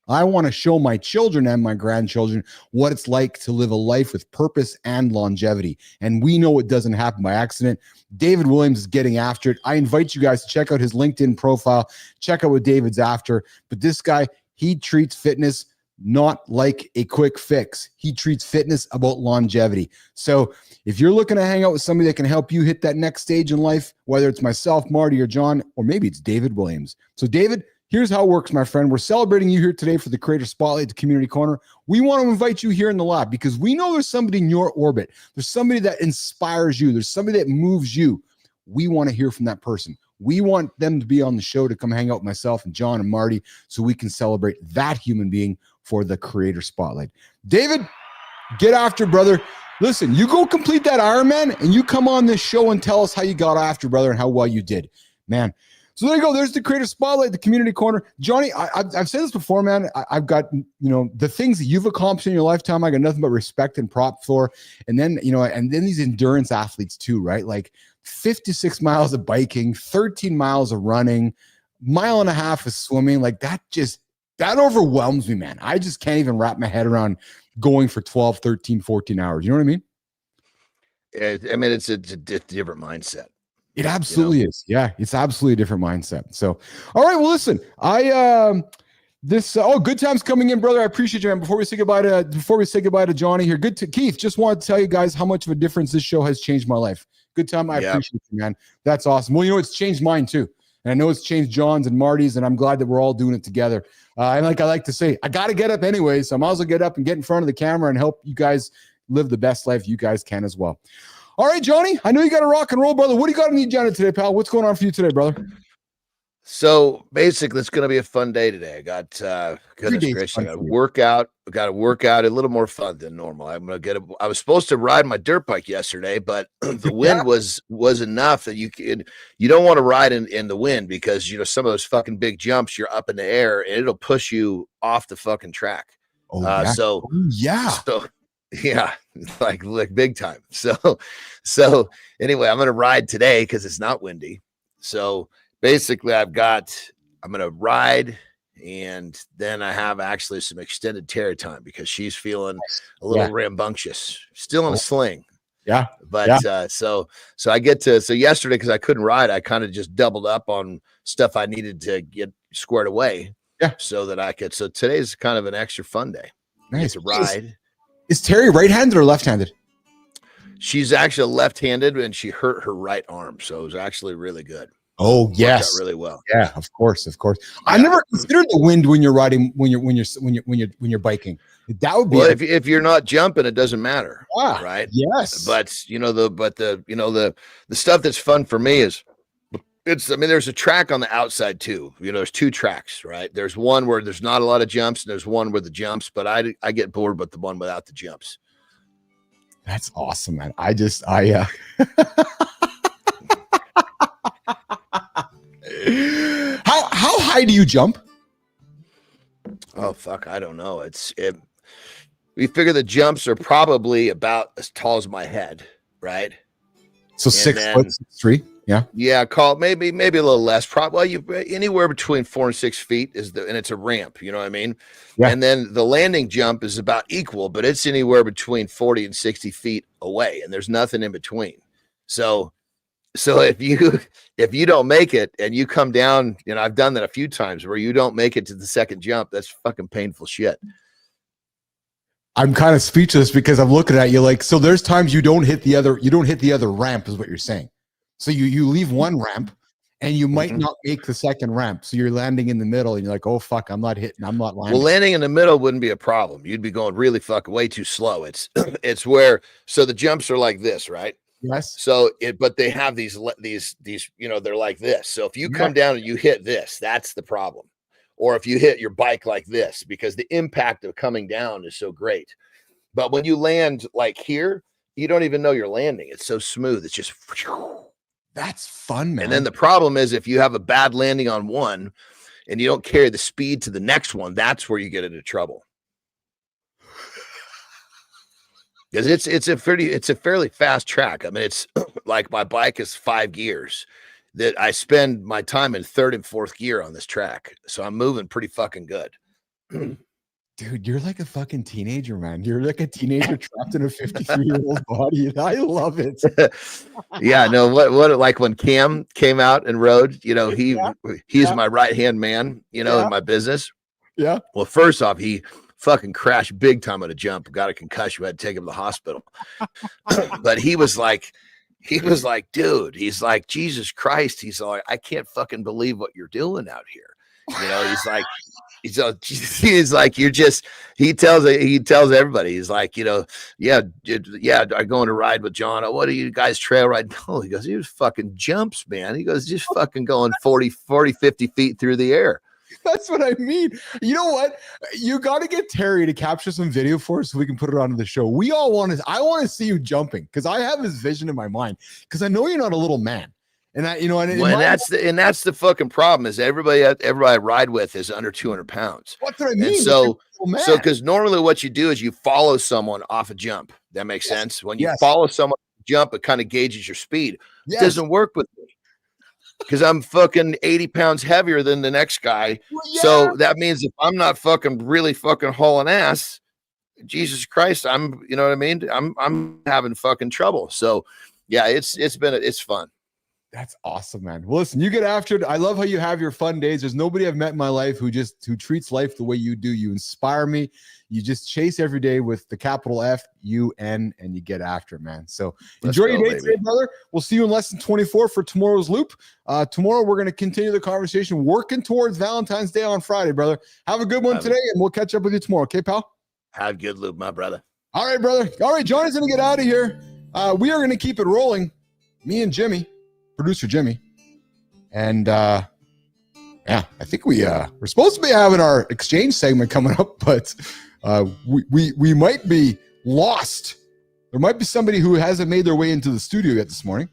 I want to show my children and my grandchildren what it's like to live a life with purpose and longevity. And we know it doesn't happen by accident. David Williams is getting after it. I invite you guys to check out his LinkedIn profile. Check out what David's after. But this guy, he treats fitness not like a quick fix. He treats fitness about longevity. So if you're looking to hang out with somebody that can help you hit that next stage in life, whether it's myself, Marty, or John, or maybe it's David Williams. So David, here's how it works, my friend. We're celebrating you here today for the Creator Spotlight, the Community Corner. We want to invite you here in the lab because we know there's somebody in your orbit. There's somebody that inspires you. There's somebody that moves you. We want to hear from that person. We want them to be on the show to come hang out with myself and John and Marty so we can celebrate that human being for the Creator Spotlight. David, get after, brother. Listen, you go complete that Ironman and you come on this show and tell us how you got after, brother, and how well you did. Man. So there you go. There's the Creator Spotlight, the Community Corner. Johnny, I've said this before, man. I've got, the things that you've accomplished in your lifetime, I got nothing but respect and prop for. And then, and then these endurance athletes too, right? Like 56 miles of biking, 13 miles of running, mile and a half of swimming. Like that overwhelms me, man. I just can't even wrap my head around going for 12, 13, 14 hours. You know what I mean? I mean, it's a different mindset. It absolutely is. Yeah, it's absolutely a different mindset. So, all right. Well, listen, good times coming in, brother. I appreciate you, man. Before we say goodbye to Johnny here, Keith, just wanted to tell you guys how much of a difference this show has changed my life. Good time. I appreciate you, man. That's awesome. Well, it's changed mine too. And I know it's changed John's and Marty's, and I'm glad that we're all doing it together. And like I like to say, I got to get up anyway, so I might as well get up and get in front of the camera and help you guys live the best life you guys can as well. All right, Johnny, I know you got to rock and roll, brother. What do you got on the agenda today, pal? What's going on for you today, brother? So basically, it's going to be a fun day today. I got goodness gracious, I got to work out. I got to work out a little more fun than normal. I'm going to I was supposed to ride my dirt bike yesterday, but the wind was enough that you don't want to ride in the wind because some of those fucking big jumps, you're up in the air and it'll push you off the fucking track. So like big time. So anyway, I'm going to ride today because it's not windy. So basically I'm going to ride and then I have actually some extended terror time because she's feeling a little rambunctious, still in a sling. Yeah. But so I get to, so yesterday, cause I couldn't ride, I kind of just doubled up on stuff I needed to get squared away. Yeah. So that I could, so today's kind of an extra fun day. Nice. To ride. Is Terry right-handed or left-handed? She's actually left-handed and she hurt her right arm. So it was actually really good. Oh, yes. Really well. Yeah, of course. Yeah. I never considered the wind when you're riding, when you're biking. That would be if you're not jumping, it doesn't matter. Right. Yes. But the stuff that's fun for me is there's a track on the outside too. There's two tracks, right? There's one where there's not a lot of jumps and there's one with the jumps, but I get bored with the one without the jumps. That's awesome, man. How high do you jump? Oh, fuck. I don't know. We figure the jumps are probably about as tall as my head, right? So 6 foot, 6'3". Yeah. Yeah. Call it maybe a little less. Probably anywhere between 4 and 6 feet and it's a ramp. You know what I mean? Yeah. And then the landing jump is about equal, but it's anywhere between 40 and 60 feet away, and there's nothing in between. So if you don't make it and you come down, I've done that a few times where you don't make it to the second jump. That's fucking painful shit. I'm kind of speechless because I'm looking at you like, so there's times you don't hit the other ramp is what you're saying. So you leave one ramp and you might not make the second ramp. So you're landing in the middle and you're like, oh fuck, I'm not landing. Well, landing in the middle wouldn't be a problem. You'd be going really fucking way too slow. It's where, so the jumps are like this, right? Yes. So but they have these, they're like this. So if you come down and you hit this, that's the problem. Or if you hit your bike like this, because the impact of coming down is so great. But when you land like here, you don't even know you're landing. It's so smooth. It's just, that's fun, man. And then the problem is if you have a bad landing on one and you don't carry the speed to the next one, that's where you get into trouble. Because it's a fairly fast track. I mean, it's like my bike is 5 gears that I spend my time in third and fourth gear on this track. So I'm moving pretty fucking good. Dude, you're like a fucking teenager, man. You're like a teenager trapped in a 53-year-old body. I love it. Yeah, no, what like when Cam came out and rode, he's my right-hand man, in my business. Yeah. Well, first off, he fucking crashed big time on a jump, got a concussion, we had to take him to the hospital. But he was like, dude, he's like, Jesus Christ. He's like, I can't fucking believe what you're doing out here. He's like, he's like, he tells everybody, he's like, I'm going to ride with John. Oh, what are you guys trail riding? No, he goes, he was fucking jumps, man. He goes, just fucking going 40, 50 feet through the air. That's what I mean. You know what? You got to get Terry to capture some video for us so we can put it onto the show. I want to see you jumping because I have his vision in my mind because I know you're not a little man. And that's the fucking problem is everybody I ride with is under 200 pounds. That's what I mean. And so because normally what you do is you follow someone off a jump. That makes sense. When you follow someone jump, it kind of gauges your speed. It doesn't work with me because I'm fucking 80 pounds heavier than the next guy. So that means if I'm not fucking really fucking hauling ass, Jesus Christ, I'm having fucking trouble. So yeah, it's fun. That's awesome, man. Well, listen, you get after it. I love how you have your fun days. There's nobody I've met in my life who treats life the way you do. You inspire me. You just chase every day with the capital F-U-N, and you get after it, man. So enjoy your day today, brother. We'll see you in less than 24 for tomorrow's loop. Tomorrow, we're going to continue the conversation, working towards Valentine's Day on Friday, brother. Have a good one today, and we'll catch up with you tomorrow. Okay, pal? Have a good loop, my brother. All right, brother. All right, John is going to get out of here. We are going to keep it rolling. Me and Jimmy. Producer Jimmy, and I think we're supposed to be having our exchange segment coming up, but we might be lost. There might be somebody who hasn't made their way into the studio yet this morning.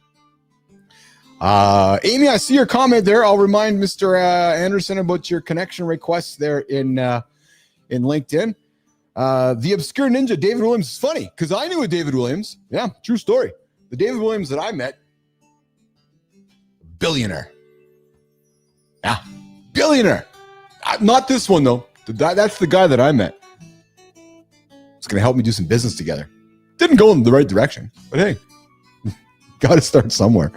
Amy, I see your comment there. I'll remind Mr. Anderson about your connection requests there in LinkedIn. The obscure ninja David Williams is funny because I knew a David Williams. Yeah, true story. The David Williams that I met. Billionaire. Yeah, billionaire. Not this one, though. That's the guy that I met. It's going to help me do some business together. Didn't go in the right direction, but hey, got to start somewhere.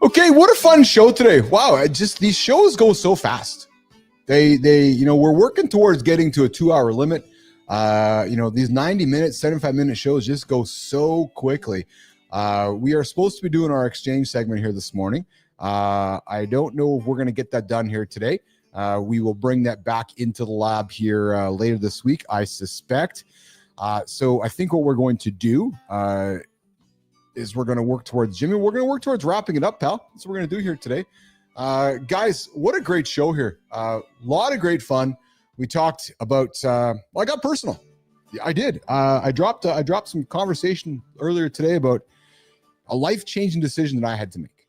Okay, what a fun show today. Wow, these shows go so fast. We're working towards getting to a 2-hour limit. These 90-minute, 75-minute shows just go so quickly. We are supposed to be doing our exchange segment here this morning. I don't know if we're going to get that done here today. We will bring that back into the lab here later this week, I suspect. So I think what we're going to do is we're going to work towards Jimmy. We're going to work towards wrapping it up, pal. That's what we're going to do here today. Guys, what a great show here. A lot of great fun. We talked about, I got personal. I did. I dropped some conversation earlier today about a life-changing decision that I had to make.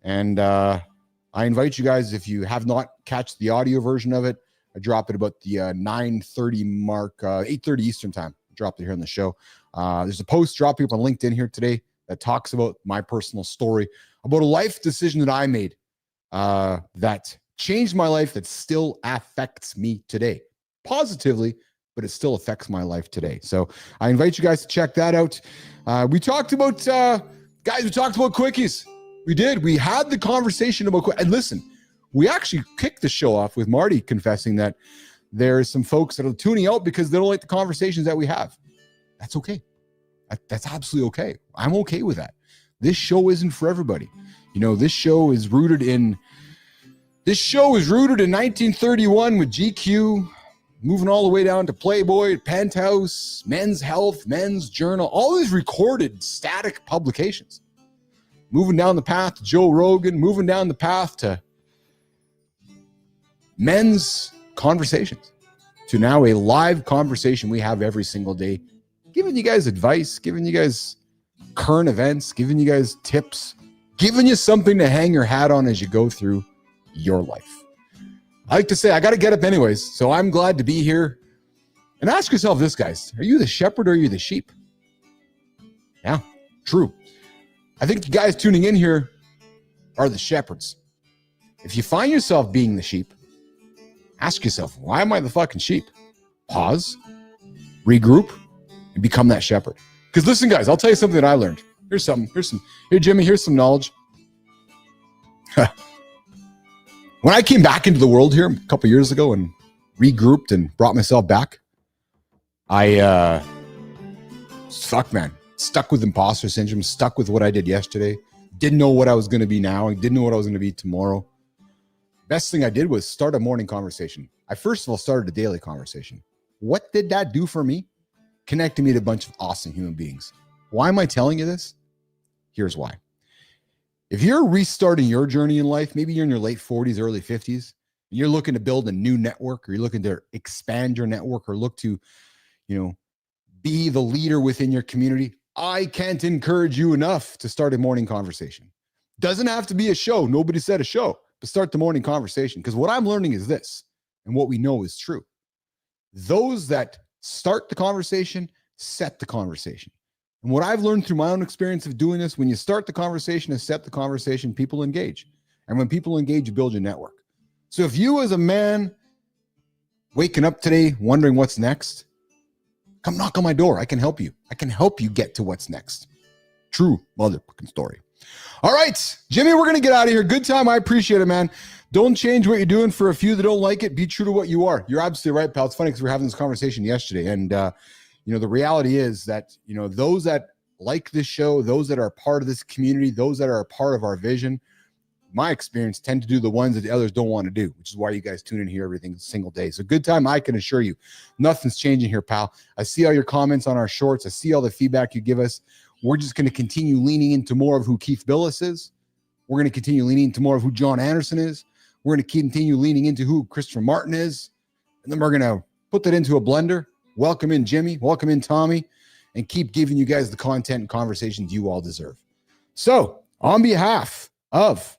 And I invite you guys, if you have not catched the audio version of it, I drop it about the 9:30 mark, 8:30 Eastern time. Dropped it here on the show. There's a post dropping up on LinkedIn here today that talks about my personal story, about a life decision that I made that changed my life, that still affects me today. Positively, but it still affects my life today. So I invite you guys to check that out. We talked about, quickies. We did. We had the conversation about, and listen, we actually kicked the show off with Marty confessing that there's some folks that are tuning out because they don't like the conversations that we have. That's okay. That's absolutely okay. I'm okay with that. This show isn't for everybody. This show is rooted in 1931 with GQ, moving all the way down to Playboy, Penthouse, Men's Health, Men's Journal, all these recorded static publications. Moving down the path to Joe Rogan, moving down the path to men's conversations, to now a live conversation we have every single day, giving you guys advice, giving you guys current events, giving you guys tips, giving you something to hang your hat on as you go through your life. I like to say, I got to get up anyways, so I'm glad to be here. And ask yourself this, guys. Are you the shepherd or are you the sheep? Yeah, true. I think you guys tuning in here are the shepherds. If you find yourself being the sheep, ask yourself, why am I the fucking sheep? Pause, regroup, and become that shepherd. Because listen, guys, I'll tell you something that I learned. Here, Jimmy, here's some knowledge. When I came back into the world here a couple years ago and regrouped and brought myself back, I stuck with imposter syndrome, stuck with what I did yesterday, didn't know what I was going to be now, and didn't know what I was going to be tomorrow. Best thing I did was start a morning conversation. I first of all started a daily conversation. What did that do for me? Connected me to a bunch of awesome human beings. Why am I telling you this? Here's why. If you're restarting your journey in life, maybe you're in your late 40s, early 50s, and you're looking to build a new network, or you're looking to expand your network, or look to, be the leader within your community, I can't encourage you enough to start a morning conversation. Doesn't have to be a show. Nobody said a show, but start the morning conversation. Because what I'm learning is this, and what we know is true. Those that start the conversation, set the conversation. And what I've learned through my own experience of doing this, when you start the conversation and set the conversation, people engage. And when people engage, you build your network. So if you as a man waking up today wondering what's next, come knock on my door. I can help you. I can help you get to what's next. True motherfucking story. All right, Jimmy, we're going to get out of here. Good time. I appreciate it, man. Don't change what you're doing for a few that don't like it. Be true to what you are. You're absolutely right, pal. It's funny because we were having this conversation yesterday. And, the reality is that, those that like this show, those that are a part of this community, those that are a part of our vision, my experience, tend to do the ones that the others don't want to do, which is why you guys tune in here every single day. So good time. I can assure you nothing's changing here, pal. I see all your comments on our shorts. I see all the feedback you give us. We're just going to continue leaning into more of who Keith Billis is. We're going to continue leaning into more of who John Anderson is. We're going to continue leaning into who Christopher Martin is. And then we're going to put that into a blender. Welcome in Jimmy. Welcome in Tommy. And keep giving you guys the content and conversations you all deserve. So on behalf of...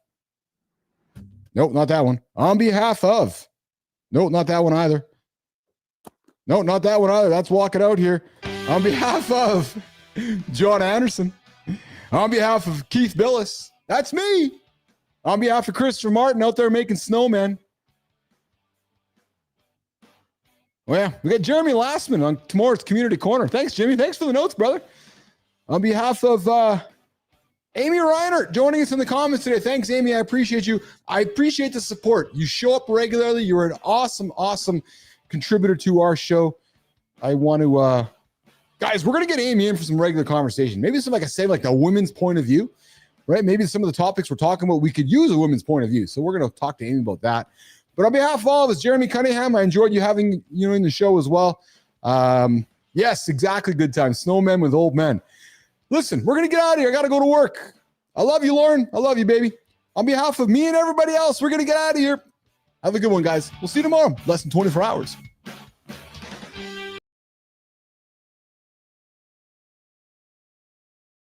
Nope, not that one. On behalf of... Nope, not that one either. No, not that one either. That's walking out here. On behalf of John Anderson. On behalf of Keith Billis. That's me. On behalf of Christopher Martin out there making snowmen. Well, yeah, we got Jeremy Lastman on tomorrow's Community Corner. Thanks, Jimmy. Thanks for the notes, brother. On behalf of Amy Reinert joining us in the comments today. Thanks, Amy. I appreciate you. I appreciate the support. You show up regularly. You're an awesome, awesome contributor to our show. I want to, guys, we're going to get Amy in for some regular conversation. Maybe some, like I say, like a women's point of view, right? Maybe some of the topics we're talking about, we could use a women's point of view. So we're going to talk to Amy about that. But on behalf of all of us, Jeremy Cunningham, I enjoyed you having you in the show as well. Yes, exactly. Good time. Snowmen with old men. Listen, we're going to get out of here. I got to go to work. I love you, Lauren. I love you, baby. On behalf of me and everybody else, we're going to get out of here. Have a good one, guys. We'll see you tomorrow. Less than 24 hours.